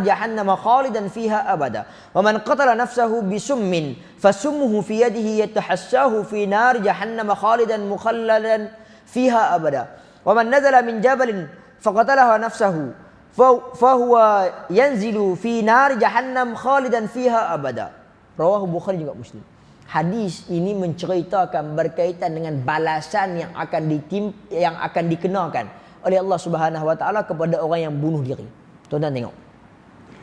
جهنم خالدا فيها أبدا ومن قتل نفسه بسم فسمه في يده يتحساه في نار جهنم خالدا مخلدا فيها أبدا ومن نزل من جبل فقتلها نفسه فهو ينزل في نار جهنم خالدا فيها أبدا." Rawah Bukhari juga Muslim. Hadis ini menceritakan berkaitan dengan balasan yang akan dikenakan oleh Allah Subhanahu wa taala kepada orang yang bunuh diri. Tuan-tuan tengok.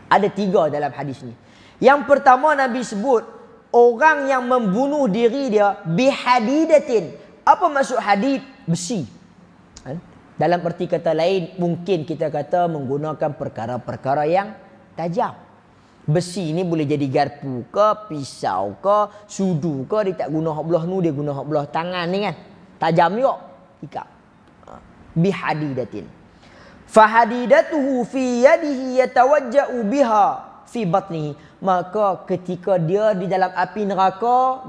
Ada 3 dalam hadis ni. Yang pertama Nabi sebut orang yang membunuh diri dia bihadidatin. Apa maksud hadid? Besi. Dalam erti kata lain mungkin kita kata menggunakan perkara-perkara yang tajam. Besi ni boleh jadi garpu ke, pisau ke, sudu ke, dia tak guna hak belah nu, dia guna hak belah tangan ni kan. Tajam juga. Ikat. Bihadidatin. Fahadidatuhu fi yadihi yatawajja'u biha fi batnihi. Maka ketika dia di dalam api neraka,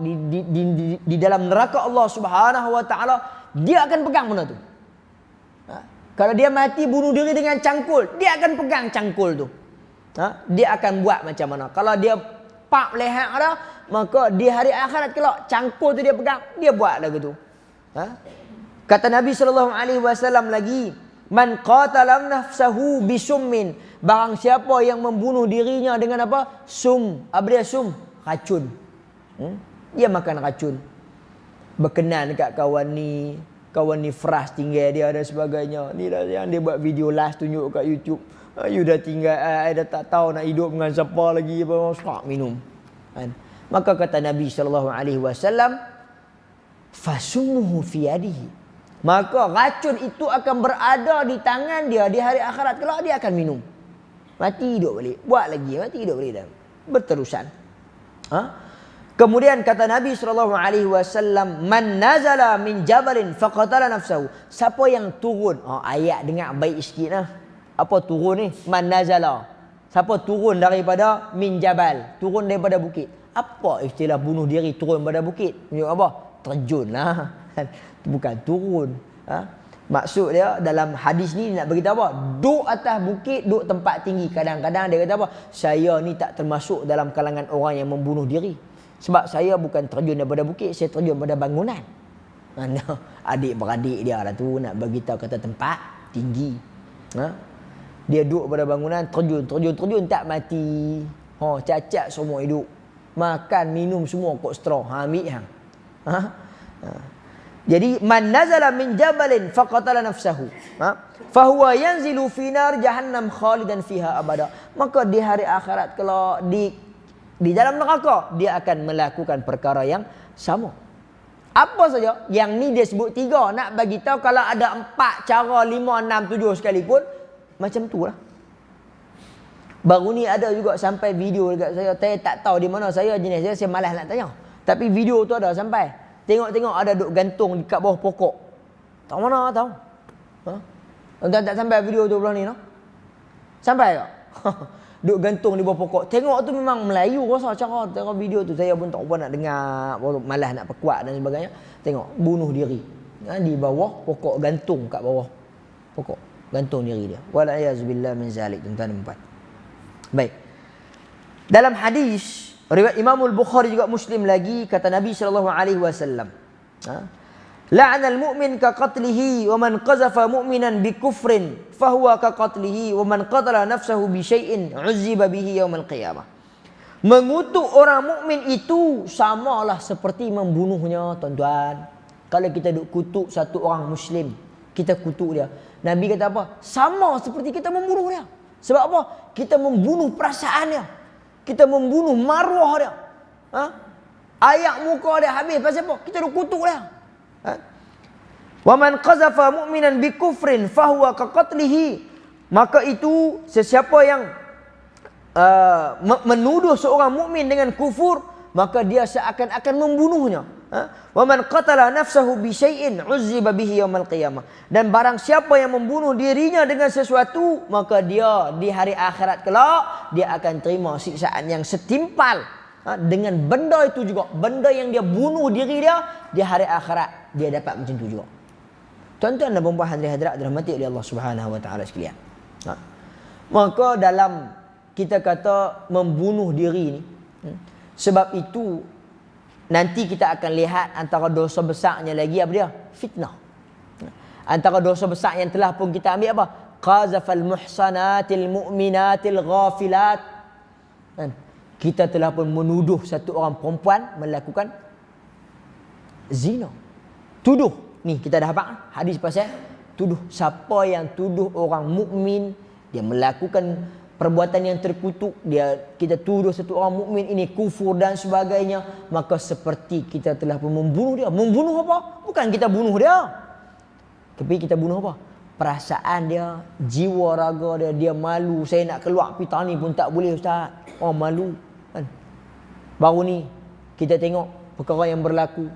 di dalam neraka Allah Subhanahu wa taala, dia akan pegang benda tu. Kalau dia mati bunuh diri dengan cangkul, dia akan pegang cangkul tu. Dia akan buat macam mana? Kalau dia pak leher dah, maka di hari akhirat kelak cangkul tu dia pegang, dia buat lagu tu. Kata Nabi SAW lagi, "Man qatala nafsahu bisummin." Barang siapa yang membunuh dirinya dengan apa? Sum. Apa dia sum? Racun. Dia makan racun. Berkenan dekat kawan ni fras tinggal dia dan sebagainya. Ni dah yang dia buat video last tunjuk kat YouTube. You dah tinggal, dah tak tahu nak hidup dengan siapa lagi, apa minum. Maka kata Nabi SAW, "Fasumuhu fi yadihi." Maka racun itu akan berada di tangan dia di hari akhirat. Kalau dia akan minum, mati hidup balik, buat lagi, mati hidup balik dah. Berterusan. Kemudian kata Nabi SAW, "Man nazala min jabalin faqatala nafsahu." Siapa yang turun? Ayat dengar baik sikit lah. Apa turun ni? Man nazala. Siapa turun daripada min jabal? Turun daripada bukit. Apa istilah bunuh diri turun daripada bukit? Tunjuk apa? Terjun lah. Bukan turun. Maksud dia dalam hadis ni nak beritahu apa? Duduk atas bukit, duduk tempat tinggi. Kadang-kadang dia kata apa? Saya ni tak termasuk dalam kalangan orang yang membunuh diri. Sebab saya bukan terjun daripada bukit, saya terjun daripada bangunan. Mana adik-beradik dia lah tu nak beritahu kata tempat tinggi. Dia duduk pada bangunan, terjun tak mati. Cacat semua hidup. Makan, minum semua kot straw. Ambil hang. Jadi man nazala min jabalin faqatala nafsahu fahuwa yanzilu fi nar jahannam khalidan fiha abada. Maka di hari akhirat kalau di dalam neraka dia akan melakukan perkara yang sama. Apa saja? Yang ni dia sebut 3. Nak bagi tahu kalau ada 4 cara, 5, 6, 7 sekalipun macam tu lah. Baru ni ada juga sampai video dekat saya. Saya tak tahu di mana saya jenis saya malas nak tanya. Tapi video tu ada sampai. Tengok-tengok ada duk gantung dekat bawah pokok. Tak mana tahu. Tuan-tuan tak sampai video tu belah ni no? Sampai tak? Duk gantung di bawah pokok. Tengok tu memang Melayu rasa cara video tu. Saya pun tak apa nak dengar, malas nak perkuat dan sebagainya. Tengok bunuh diri. Di bawah pokok, gantung kat bawah pokok. Gantung diri dia. Wal a'yazu billah min zalik, tuan-tuan dan puan. Baik. Dalam hadis Riwayat Imam Al-Bukhari juga Muslim lagi, kata Nabi sallallahu alaihi wasallam, la'anal mu'min ka qatlihi wa man qazafa mu'minan bi kufrin fahuwa ka qatlihi wa man qatala nafsahu bi syai'in 'uzziba bihi yaumil qiyamah. Mengutuk orang mukmin itu samalah seperti membunuhnya, tuan-tuan. Kalau kita duk kutuk satu orang muslim, kita kutuk dia, Nabi kata apa? Sama seperti kita membunuh dia. Sebab apa? Kita membunuh perasaan dia, kita membunuh maruah dia, ayak muka dia habis. Pasal apa? Kita duk kutuk dia. Wa man qazafa mu'minan bi kufrin fahuwa ka qatlihi. Maka itu sesiapa yang menuduh seorang mukmin dengan kufur, maka dia seakan-akan membunuhnya. Wa man qatala nafsahu bi syai'in 'uzziba bihi yaumil qiyamah. Dan barang siapa yang membunuh dirinya dengan sesuatu, maka dia di hari akhirat kelak dia akan terima siksaan yang setimpal dengan benda itu juga. Benda yang dia bunuh diri dia, di hari akhirat dia dapat macam tu juga. Tuan-tuan dan puan-puan hadirin hadirat dirahmati oleh Allah Subhanahu wa taala sekalian. Maka dalam kita kata membunuh diri ni, sebab itu nanti kita akan lihat antara dosa besarnya lagi apa dia? Fitnah. Antara dosa besar yang telah pun kita ambil apa? Qazafal muhsanatil mu'minatil ghafilat. Kita telah pun menuduh satu orang perempuan melakukan zina. Tuduh. Ni kita dah hafal hadis pasal tuduh. Siapa yang tuduh orang mukmin dia melakukan perbuatan yang terkutuk, kita tuduh satu orang mukmin ini kufur dan sebagainya, maka seperti kita telah pun membunuh dia. Membunuh apa? Bukan kita bunuh dia, tapi kita bunuh apa? Perasaan dia, jiwa raga dia. Dia malu, saya nak keluar pergi tani pun tak boleh ustaz. Oh malu kan. Baru ni kita tengok perkara yang berlaku.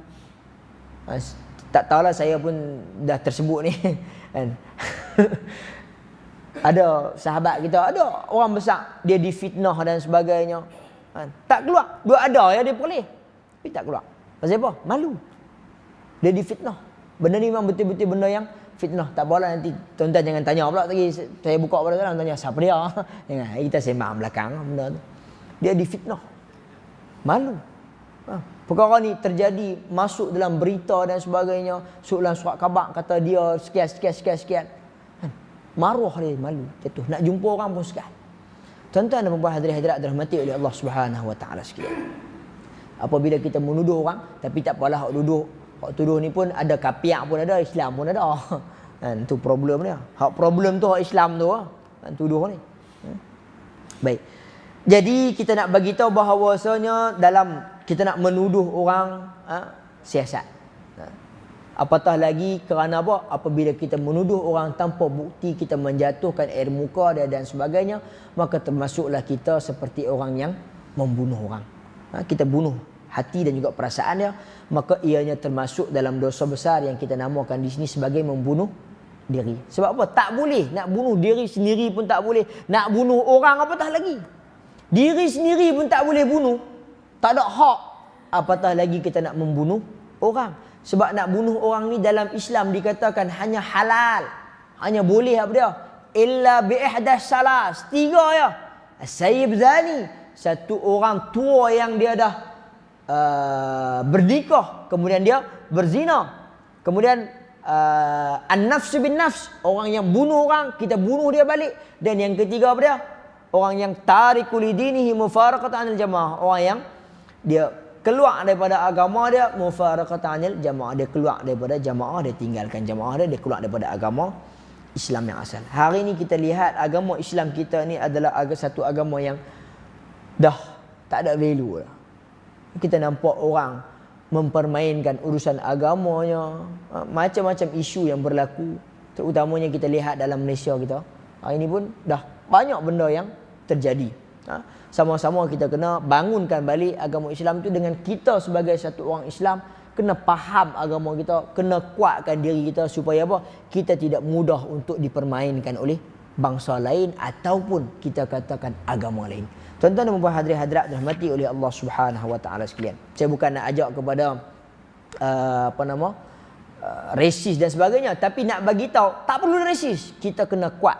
Tak tahulah, saya pun dah tersebut ni kan. Ada sahabat kita, ada orang besar, dia difitnah dan sebagainya. Tak keluar. Dua ada ya dia boleh, tapi tak keluar. Pasal apa? Malu. Dia difitnah. Benda ni memang betul-betul benda yang fitnah. Tak apalah, nanti tuan-tuan jangan tanya pula lagi. Saya buka pada dalam tanya siapa dia. Jangan. Kita sembang belakang benda tu. Dia difitnah. Malu. Perkara ni terjadi, masuk dalam berita dan sebagainya, masuk dalam surat khabar kata dia sekian. Maruah dia, malu, jatuh. Nak jumpa orang pun sekat. Tuan-tuan dan puan-puan hadirin hadirat dirahmati oleh Allah Subhanahu wa taala sekalian. Apabila kita menuduh orang, tapi tak apalah, hak tuduh ni pun ada kapiak pun ada, Islam pun ada. Kan tu problem dia. Hak problem tu hak Islam tu kan tuduh ni. Baik. Jadi kita nak bagi tahu bahawasanya dalam kita nak menuduh orang siasat. Apatah lagi kerana apa? Apabila kita menuduh orang tanpa bukti, kita menjatuhkan air muka dia dan sebagainya, maka termasuklah kita seperti orang yang membunuh orang. Kita bunuh hati dan juga perasaan dia, maka ianya termasuk dalam dosa besar yang kita namakan di sini sebagai membunuh diri. Sebab apa? Tak boleh nak bunuh diri sendiri pun tak boleh. Nak bunuh orang apatah lagi. Diri sendiri pun tak boleh bunuh. Tak ada hak. Apatah lagi kita nak membunuh orang. Sebab nak bunuh orang ni dalam Islam dikatakan hanya halal. Hanya boleh apa dia? Illa bi ihdas salas. 3 ya. Sayyib zani. Satu orang tua yang dia dah bernikah, kemudian dia berzina. Kemudian an-nafs bin nafs. Orang yang bunuh orang, kita bunuh dia balik. Dan yang ketiga apa dia? Orang yang tarikul dinihi mufaraqatan anil jamaah. Orang yang dia keluar daripada agama dia, mufaraqatan jamaah, dia keluar daripada jamaah, dia tinggalkan jamaah dia keluar daripada agama Islam yang asal. Hari ini kita lihat agama Islam kita ni adalah satu agama yang dah tak ada value dah. Kita nampak orang mempermainkan urusan agamanya, macam-macam isu yang berlaku, terutamanya kita lihat dalam Malaysia kita. Hari ini pun dah banyak benda yang terjadi. Sama-sama kita kena bangunkan balik agama Islam tu dengan kita sebagai satu orang Islam kena faham agama kita, kena kuatkan diri kita supaya apa? Kita tidak mudah untuk dipermainkan oleh bangsa lain ataupun kita katakan agama lain. Tuan-tuan dan puan-puan hadirin hadirat dirahmati oleh Allah Subhanahu wa taala sekalian. Saya bukan nak ajak kepada resis dan sebagainya, tapi nak bagi tahu tak perlu resis. Kita kena kuat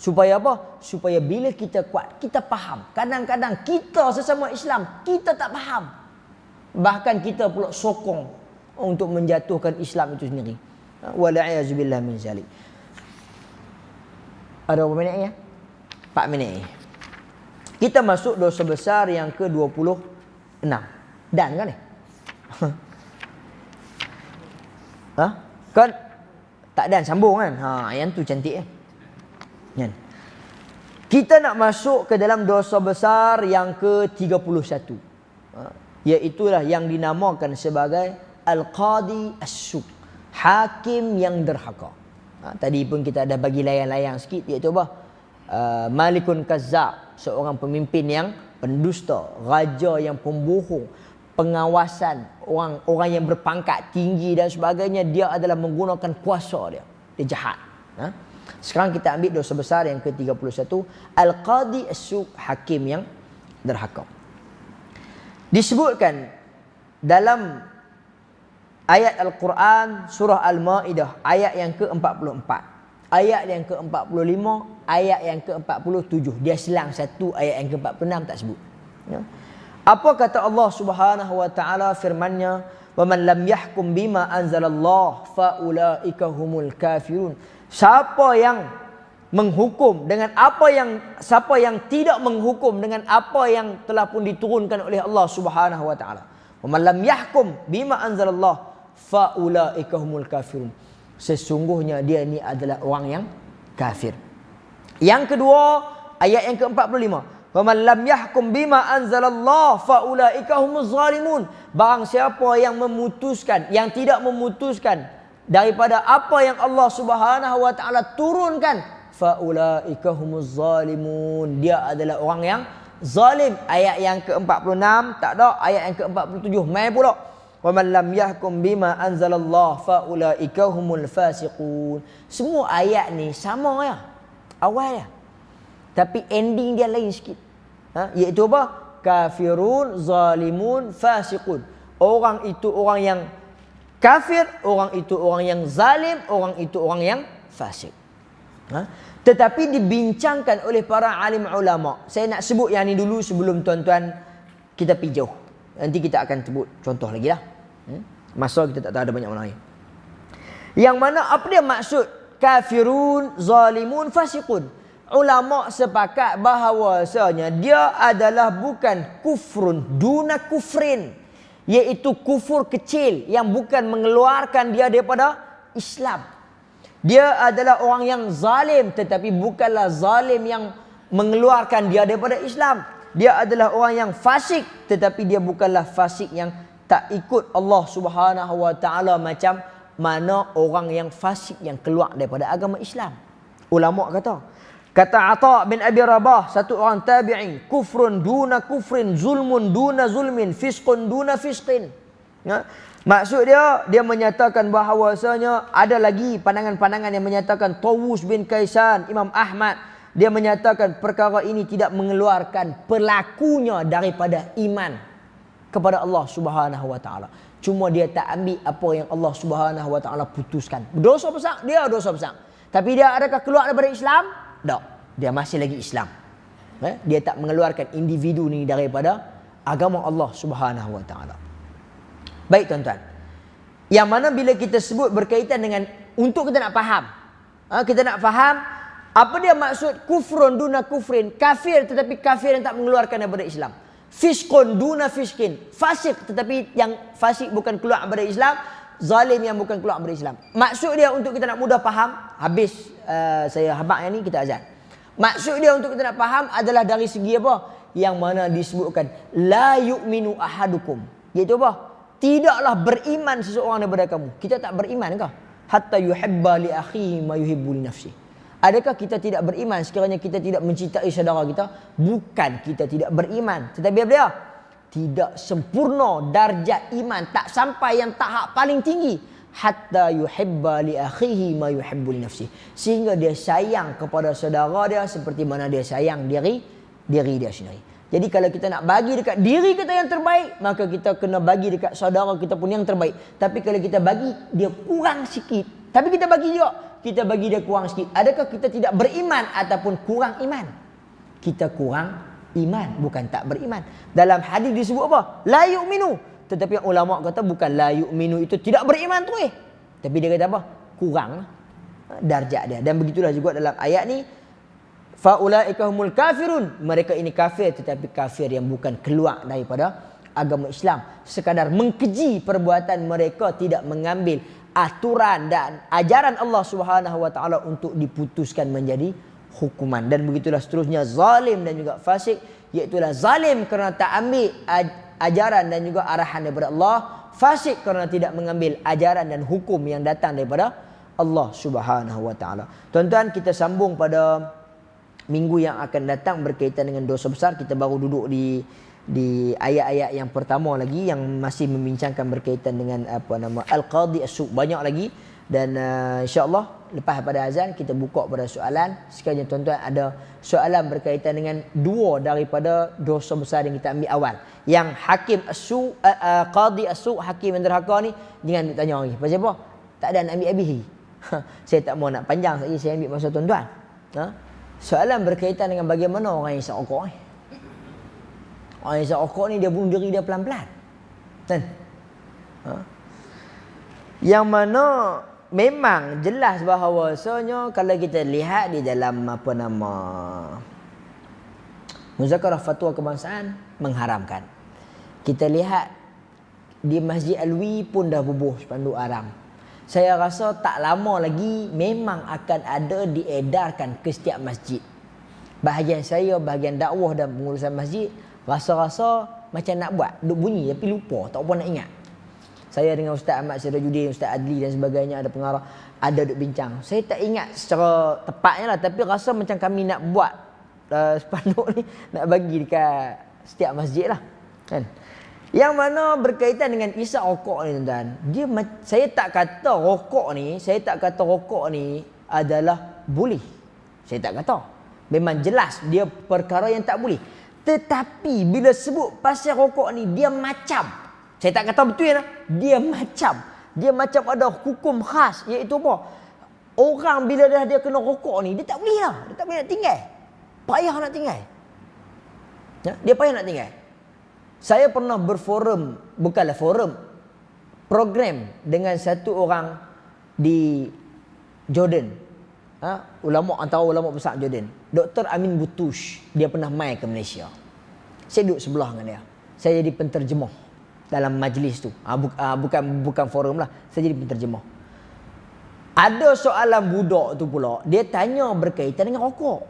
Supaya apa? Supaya bila kita kuat, kita faham. Kadang-kadang kita sesama Islam, kita tak faham. Bahkan kita pula sokong untuk menjatuhkan Islam itu sendiri. Wal'iyazubillah min zalik. Ada berapa minit ya? 4 minit. Kita masuk dosa besar yang ke-26. Dan kan ni? Kan tak dan sambung kan? Yang tu cantik ya. Kan? Kita nak masuk ke dalam dosa besar yang ke-31. Iaitulah yang dinamakan sebagai Al-Qadi As-Suq. Hakim yang derhaka. Tadi pun kita ada bagi layang-layang sikit, iaitu apa? Malikun Kazzab, seorang pemimpin yang pendusta, raja yang pembohong, pengawasan orang yang berpangkat tinggi dan sebagainya. Dia adalah menggunakan kuasa dia. Dia jahat. Sekarang kita ambil dosa besar yang ke-31, Al-Qadi As-Suq, hakim yang derhaka. Disebutkan dalam ayat Al-Quran surah Al-Ma'idah ayat yang ke-44, ayat yang ke-45, ayat yang ke-47. Dia selang satu ayat yang ke-46 tak sebut. Apa kata Allah Subhanahu wa taala firman-Nya, "Wa man lam yahkum bima anzalallah fa ulaika humul kafirun." Siapa yang menghukum dengan siapa yang tidak menghukum dengan apa yang telah pun diturunkan oleh Allah Subhanahu wa taala. "Wa man lam yahkum bima anzalallah fa ulaika humul kafirun." Sesungguhnya dia ni adalah orang yang kafir. Yang kedua, ayat yang ke-45. "Wa man lam yahkum bima anzalallah fa ulaika humuz zalimun." Barang siapa yang memutuskan, yang tidak memutuskan daripada apa yang Allah Subhanahu wa taala turunkan, fa ulaika humuz zalimun. Dia adalah orang yang zalim. Ayat yang ke-46 tak ada, ayat yang ke-47 mai pula. Wa man lam yahkum bima anzalallah fa ulaika humul fasiqun. Semua ayat ni sama ya. Awal ya. Tapi ending dia lain sikit. Iaitu apa? Kafirun, zalimun, fasiqun. Orang itu orang yang kafir, orang itu orang yang zalim, orang itu orang yang fasik. Tetapi dibincangkan oleh para alim ulama. Saya nak sebut yang ni dulu sebelum tuan-tuan kita pergi jauh. Nanti kita akan sebut contoh lagi lah. Masa kita tak tahu ada banyak mana lagi. Yang mana apa dia maksud kafirun, zalimun, fasiqun? Ulama sepakat bahawasanya dia adalah bukan kufrun duna kufrin, iaitu kufur kecil yang bukan mengeluarkan dia daripada Islam. Dia adalah orang yang zalim, tetapi bukanlah zalim yang mengeluarkan dia daripada Islam. Dia adalah orang yang fasik, tetapi dia bukanlah fasik yang tak ikut Allah Subhanahu wa taala macam mana orang yang fasik yang keluar daripada agama Islam. Ulama kata Atha bin Abi Rabah, satu orang tabi'in, kufrun duna kufrin, zulmun duna zulmin, fisqun duna fisqin. Maksud dia menyatakan bahawasanya ada lagi pandangan-pandangan yang menyatakan Tawus bin Kaisan, Imam Ahmad, dia menyatakan perkara ini tidak mengeluarkan pelakunya daripada iman kepada Allah Subhanahu wa taala. Cuma dia tak ambil apa yang Allah Subhanahu wa taala putuskan. Dosa besar, dia dosa besar. Tapi dia adakah keluar daripada Islam? Tak. Dia masih lagi Islam. Dia tak mengeluarkan individu ni daripada agama Allah Subhanahu wa taala. Baik tuan-tuan. Yang mana bila kita sebut berkaitan dengan untuk kita nak faham. Kita nak faham apa dia maksud kufrun duna kufrin, kafir tetapi kafir yang tak mengeluarkan daripada Islam. Fiskun duna fiskin, fasik tetapi yang fasik bukan keluar daripada Islam, zalim yang bukan keluar daripada Islam. Maksud dia untuk kita nak mudah faham, habis saya habaq yang ni kita azan. Maksud dia untuk kita nak faham adalah dari segi apa? Yang mana disebutkan la yu'minu ahadukum. Iaitu apa? Tidaklah beriman seseorang daripada kamu. Kita tak beriman kah? Hatta yuhibba li akhihi ma yuhibbu li nafsihi. Adakah kita tidak beriman sekiranya kita tidak mencintai saudara kita? Bukan kita tidak beriman, tetapi apa dia? Tidak sempurna darjat iman, tak sampai yang tahap paling tinggi. Hatta yuhibba li akhihi ma yuhibbu li nafsihi. Sehingga dia sayang kepada saudara dia seperti mana dia sayang diri dia sendiri. Jadi kalau kita nak bagi dekat diri kita yang terbaik, maka kita kena bagi dekat saudara kita pun yang terbaik. Tapi kalau kita bagi dia kurang sikit, tapi kita bagi juga, kita bagi dia kurang sikit? Adakah kita tidak beriman ataupun kurang iman? Kita kurang iman, bukan tak beriman. Dalam hadis disebut apa? La yu'minu. Tetapi ulama kata bukan la yu'minu itu tidak beriman tu Tapi dia kata apa? Kurang darjat dia. Dan begitulah juga dalam ayat ni, faulaika humul kafirun. Mereka ini kafir, tetapi kafir yang bukan keluar daripada agama Islam. Sekadar mengkeji perbuatan mereka, tidak mengambil aturan dan ajaran Allah Subhanahu wa taala untuk diputuskan menjadi hukuman. Dan begitulah seterusnya zalim dan juga fasik, iaitu zalim kerana tak ambil ajaran dan juga arahan daripada Allah, fasik kerana tidak mengambil ajaran dan hukum yang datang daripada Allah Subhanahu wa taala. Tuan-tuan, kita sambung pada minggu yang akan datang berkaitan dengan dosa besar. Kita baru duduk di ayat-ayat yang pertama lagi yang masih membincangkan berkaitan dengan al-qadi as-su'. Banyak lagi, dan insya-Allah lepas pada azan kita buka pada soalan. Sekiranya tuan-tuan ada soalan berkaitan dengan dua daripada dosa besar yang kita ambil awal, yang hakim as-su', qadi as-su', hakim yang derhaka ni, jangan ditanya lagi. Pasal apa? Tak ada nak ambil habis. Saya tak mau nak panjang saja, saya ambil masa tuan-tuan. Soalan berkaitan dengan bagaimana orang yang isap rokok ni. Orang yang isap rokok ni dia bunuh diri dia pelan-pelan. Kan? Yang mana memang jelas bahawasanya kalau kita lihat di dalam Muzakarah Fatwa Kebangsaan mengharamkan. Kita lihat di Masjid Alwi pun dah bubuh spanduk haram. Saya rasa tak lama lagi memang akan ada diedarkan ke setiap masjid. Bahagian saya, bahagian dakwah dan pengurusan masjid, rasa-rasa macam nak buat, duk bunyi tapi lupa, tak apa nak ingat. Saya dengan Ustaz Ahmad Sirajuddin, Ustaz Adli dan sebagainya, ada pengarah, ada duk bincang. Saya tak ingat secara tepatnya lah, tapi rasa macam kami nak buat spanduk ni, nak bagi dekat setiap masjid lah. Kan? Yang mana berkaitan dengan isap rokok ni, tuan-tuan. Saya tak kata rokok ni adalah boleh. Saya tak kata. Memang jelas dia perkara yang tak boleh. Tetapi bila sebut pasal rokok ni, dia macam, saya tak kata betul ya, dia macam ada hukum khas, iaitu apa? Orang bila dia kena rokok ni, dia tak boleh lah. Dia tak boleh nak tinggal. Payah nak tinggal. Ya? Dia payah nak tinggal. Saya pernah berforum, bukanlah forum, program dengan satu orang di Jordan. Antara ulama besar Jordan. Dr. Amin Butush. Dia pernah mai ke Malaysia. Saya duduk sebelah dengan dia. Saya jadi penterjemah dalam majlis tu. Bukan forum lah. Saya jadi penterjemah. Ada soalan budak tu pula. Dia tanya berkaitan dengan rokok.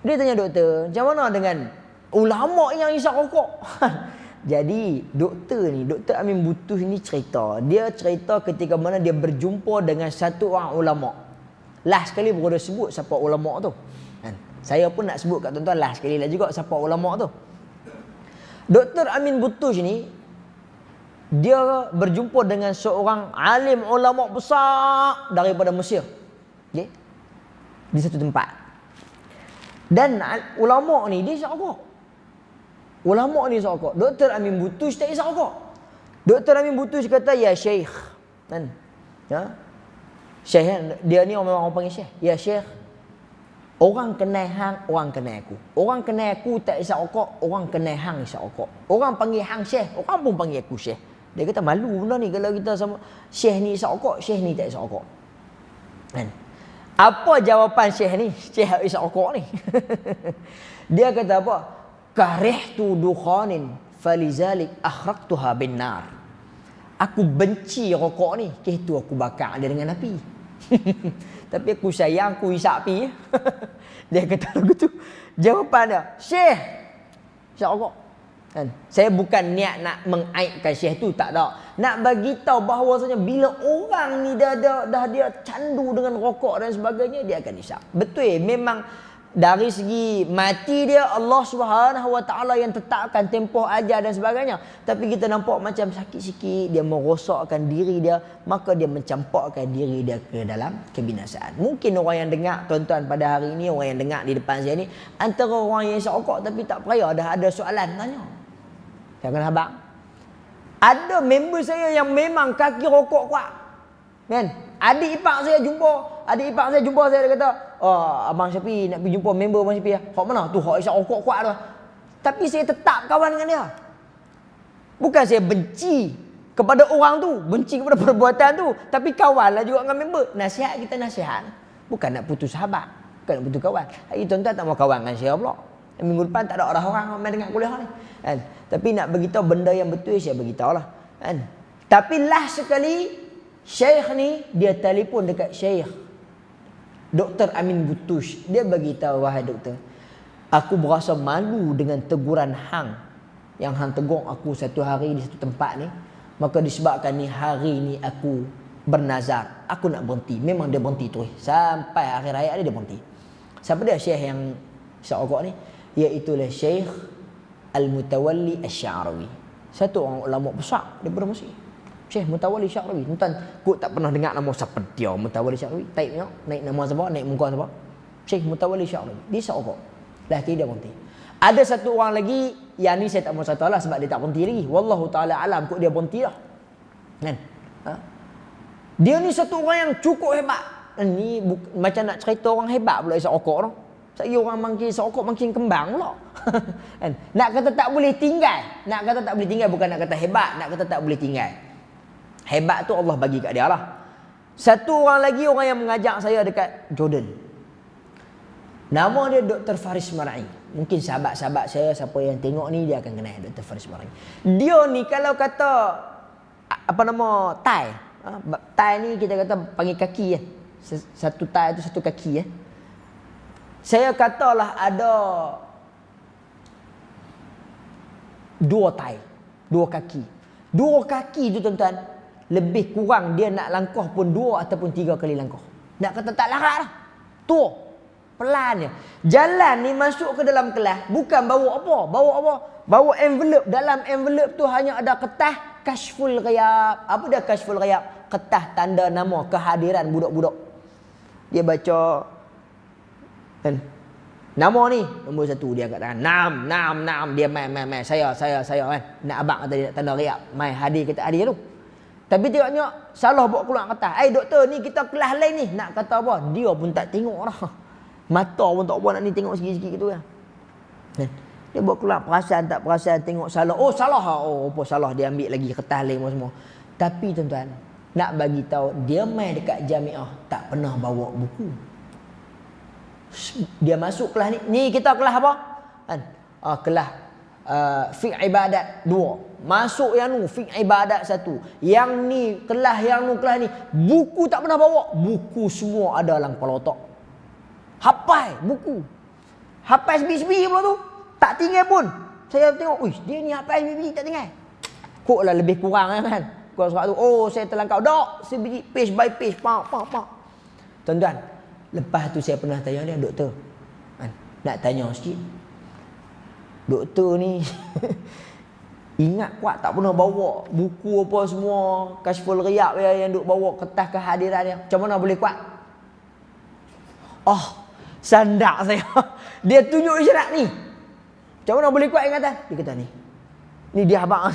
Dia tanya, doktor, macam mana dengan ulama yang isap rokok? Jadi doktor Amin Butuh ni cerita. Dia cerita ketika mana dia berjumpa dengan satu orang ulama. Last sekali baru dia sebut siapa ulama tu. Saya pun nak sebut kat tuan-tuan last sekali lah juga siapa ulama tu. Dr. Amin Butuh ni, dia berjumpa dengan seorang alim ulama besar daripada Mesir. Okay? Di satu tempat. Dan ulama ni dia isap rokok. Ulama ni isap rokok. Dr. Amin Butuh tak isap rokok. Dr. Amin Butuh kata, ya Syekh. Kan? Ya? Syekh, dia ni orang panggil Syekh. Ya Syekh, orang kenal hang, orang kenal aku. Orang kenal aku tak isap rokok, orang kenal hang isap rokok. Orang panggil hang Syekh, orang pun panggil aku Syekh. Dia kata malu benda ni kalau kita sama Syekh ni isap rokok, Syekh ni tak isap rokok. Kan? Apa jawapan Syekh ni? Syekh isap rokok ni. Dia kata apa? Karihtu dukhanin falizalik akhraqtuha bin nar. Aku benci rokok ni, itu aku bakar dia dengan api. Tapi aku sayang, aku isap api. Dia kata begitu. Jawapan dia, Syekh isap rokok. Kan? Saya bukan niat nak mengaibkan Syekh tu, tak ada. Nak bagi tahu bahawasanya bila orang ni dah dia candu dengan rokok dan sebagainya, dia akan isap. Betul, memang dari segi mati dia Allah Subhanahu wa taala yang tetapkan tempoh ajal dan sebagainya. Tapi kita nampak macam sakit sikit, dia merosakkan diri dia, maka dia mencampakkan diri dia ke dalam kebinasaan. Mungkin orang yang dengar tuan-tuan pada hari ini, orang yang dengar di depan saya ni, antara orang yang isap rokok tapi tak percaya, dah ada soalan tanya. Jangan abang. Ada member saya yang memang kaki rokok kuat. Kan? Adik ipar saya jumpa saya dia kata, "Oh, Abang Syafi nak pergi jumpa member Abang Syafi ah." "Hak mana?" "Tu hak isap rokok kuat tu." Tapi saya tetap kawan dengan dia. Bukan saya benci kepada orang tu, benci kepada perbuatan tu, tapi kawanlah juga dengan member. Nasihat kita nasihat. Bukan nak putus sahabat, bukan nak putus kawan. Hari tuan-tuan tak mau kawan dengan saya pula. Minggu depan tak ada orang main dengan kuliah ni. Kan? Tapi nak beritahu benda yang betul saya beritahulah. Kan? Tapi last sekali Syekh ni dia telefon dekat Syekh Dr. Amin Butush. Dia beritahu, "Wahai doktor, aku berasa malu dengan teguran hang yang hang tegur aku satu hari di satu tempat ni. Maka disebabkan ni hari ni aku bernazar, aku nak berhenti." Memang dia berhenti terus sampai akhir hayat dia berhenti. Siapa dia Syekh yang isap rokok ni? Iaitulah Syekh Al-Mutawalli Asy-Sya'rawi. Satu orang ulama besar daripada Mesir. Syekh Mutawalli Asy-Sya'rawi. Tuan kok tak pernah dengar nama siapa dia Mutawalli Asy-Sya'rawi? Naik nama siapa? Naik muka siapa? Syekh Mutawalli Asy-Sya'rawi. Dia isap rokok. Laki dia berhenti. Ada satu orang lagi, yang ni saya tak mau cerita lah sebab dia tak berhenti lagi. Wallahu ta'ala alam kok dia berhenti lah. Kan? Dia ni satu orang yang cukup hebat. Ni macam nak cerita orang hebat pula isap rokok tu. Saya orang makin isap rokok makin kembang pula. Kan? Nak kata tak boleh tinggal. Nak kata tak boleh tinggal bukan nak kata hebat. Nak kata tak boleh tinggal. Hebat tu Allah bagi kat dia lah. Satu orang lagi, orang yang mengajak saya dekat Jordan. Nama dia Dr. Faris Mar'i. Mungkin sahabat-sahabat saya, siapa yang tengok ni, dia akan kenal Dr. Faris Mar'i. Dia ni kalau kata, apa nama, tai. Tai ni kita kata panggil kaki kan. Satu tai tu satu kaki ya. Saya katalah ada dua tai, dua kaki. Dua kaki tu tuan-tuan, lebih kurang dia nak langkah pun 2 ataupun 3 kali langkah. Nak kata tak larat lah. Tu pelan je. Jalan ni masuk ke dalam kelas bukan bawa apa? Bawa apa? Bawa envelope. Dalam envelope tu hanya ada kertas kashful ghayab. Apa dia kashful ghayab? Kertas tanda nama kehadiran budak-budak. Dia baca kan. Nama ni nombor 1 dia angkat tangan. Nam. Dia mai. Saya kan. Nak abang kata dia tanda riak. Mai hadir kita hadir tu. Tapi tengoknya salah bawa keluar kertas. Doktor ni kita kelas lain ni. Nak kata apa? Dia pun tak tengok dah. Mata pun tak apa nak ni tengok sikit-sikit gitu kan. Dia bawa keluar perasan tak perasan tengok salah. Oh salah. Oh apa salah dia ambil lagi kertas lain semua. Tapi tuan-tuan, nak bagi tahu dia main dekat jamiah tak pernah bawa buku. Dia masuk kelas ni. Ni kita kelas apa? Kan? Kelas fiqh ibadat 2. Masuk yang nu fiqh ibadat 1. Yang ni kelas ni buku tak pernah bawa. Buku semua ada dalam kepala otak. Hafal buku. Hafal sebiji-sebiji pula tu. Tak tinggal pun. Saya tengok, uish, dia ni hafal sebiji tak tinggal. Kok lah lebih kurang kan. Kalau surat tu, oh saya terlangkau. Dok, sebiji page by page. Pak. Tuan-tuan, lepas tu saya pernah tanya dia, doktor. Nak tanya sikit. Doktor ni ingat kuat tak pernah bawa buku apa semua. Kashful Riyab yang duk bawa kertas kehadiran dia. Macam mana boleh kuat? Sandak saya. Dia tunjuk isyarat ni. Macam mana boleh kuat ingatan? Dia kata ni. Ni dia abang.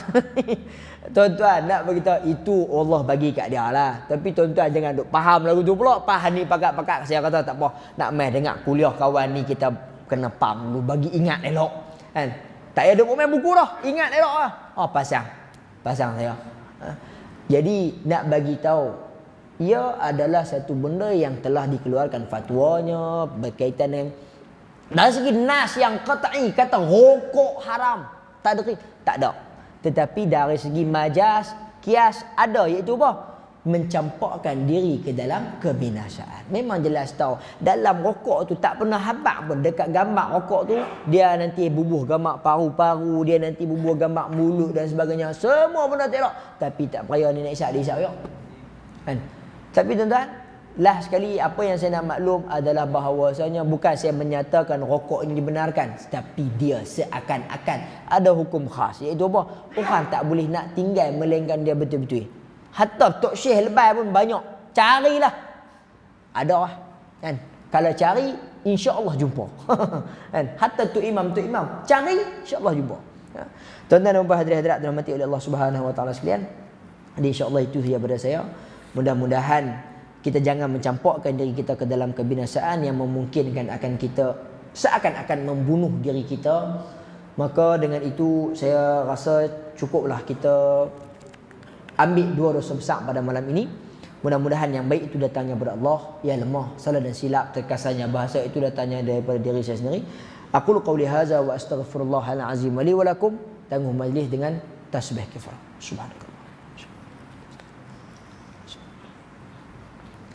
Tuan-tuan nak beritahu itu Allah bagi kat dia lah. Tapi tuan-tuan jangan duk faham lagu tu pula. Faham ni pakat-pakat. Saya kata tak apa. Nak main dengar kuliah kawan ni kita kena faham dulu. Bagi ingat elok. Kan? Tak payah duk main buku dah. Ingat elok lah. Pasang saya. Jadi nak bagi tahu. Ia adalah satu benda yang telah dikeluarkan fatwanya berkaitan dengan dari segi nas yang qat'i kata rokok haram. Tak ada. Tetapi dari segi majas, kias ada iaitu apa? Mencampakkan diri ke dalam kebinasaan. Memang jelas tahu dalam rokok tu tak pernah habaq pun dekat gambar rokok tu dia nanti bubuh gambar paru-paru, dia nanti bubuh gambar mulut dan sebagainya. Semua benda tak elok. Tapi tak payah ni nak isap dia isap yok. Kan? Tapi tuan-tuan, last sekali apa yang saya nak maklum adalah bahawasanya bukan saya menyatakan rokok ini dibenarkan, tapi dia seakan-akan ada hukum khas iaitu apa? Orang tak boleh nak tinggal melainkan dia betul-betul. Hatta Tok Syekh lebay pun banyak. Carilah. Ada lah. Kan? Kalau cari, insya-Allah jumpa. Kan? Hatta Tok Imam cari, insya-Allah jumpa. Tuan-tuan dan puan hadirin hadirat dirahmati oleh Allah Subhanahu wa taala sekalian. Jadi insya-Allah itu saja daripada saya. Mudah-mudahan kita jangan mencampurkan diri kita ke dalam kebinasaan yang memungkinkan akan kita seakan-akan membunuh diri kita. Maka dengan itu saya rasa cukuplah kita ambil dua dosa besar pada malam ini. Mudah-mudahan yang baik itu datangnya daripada Allah, yang lemah, salah dan silap terkasarnya bahasa itu datangnya daripada diri saya sendiri. Aqulu qawli hadza wa astaghfirullahal azim li wa lakum. Tangguh majlis dengan tasbih kifarah. Subhanallah.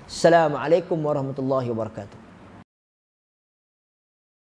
Assalamualaikum warahmatullahi wabarakatuh.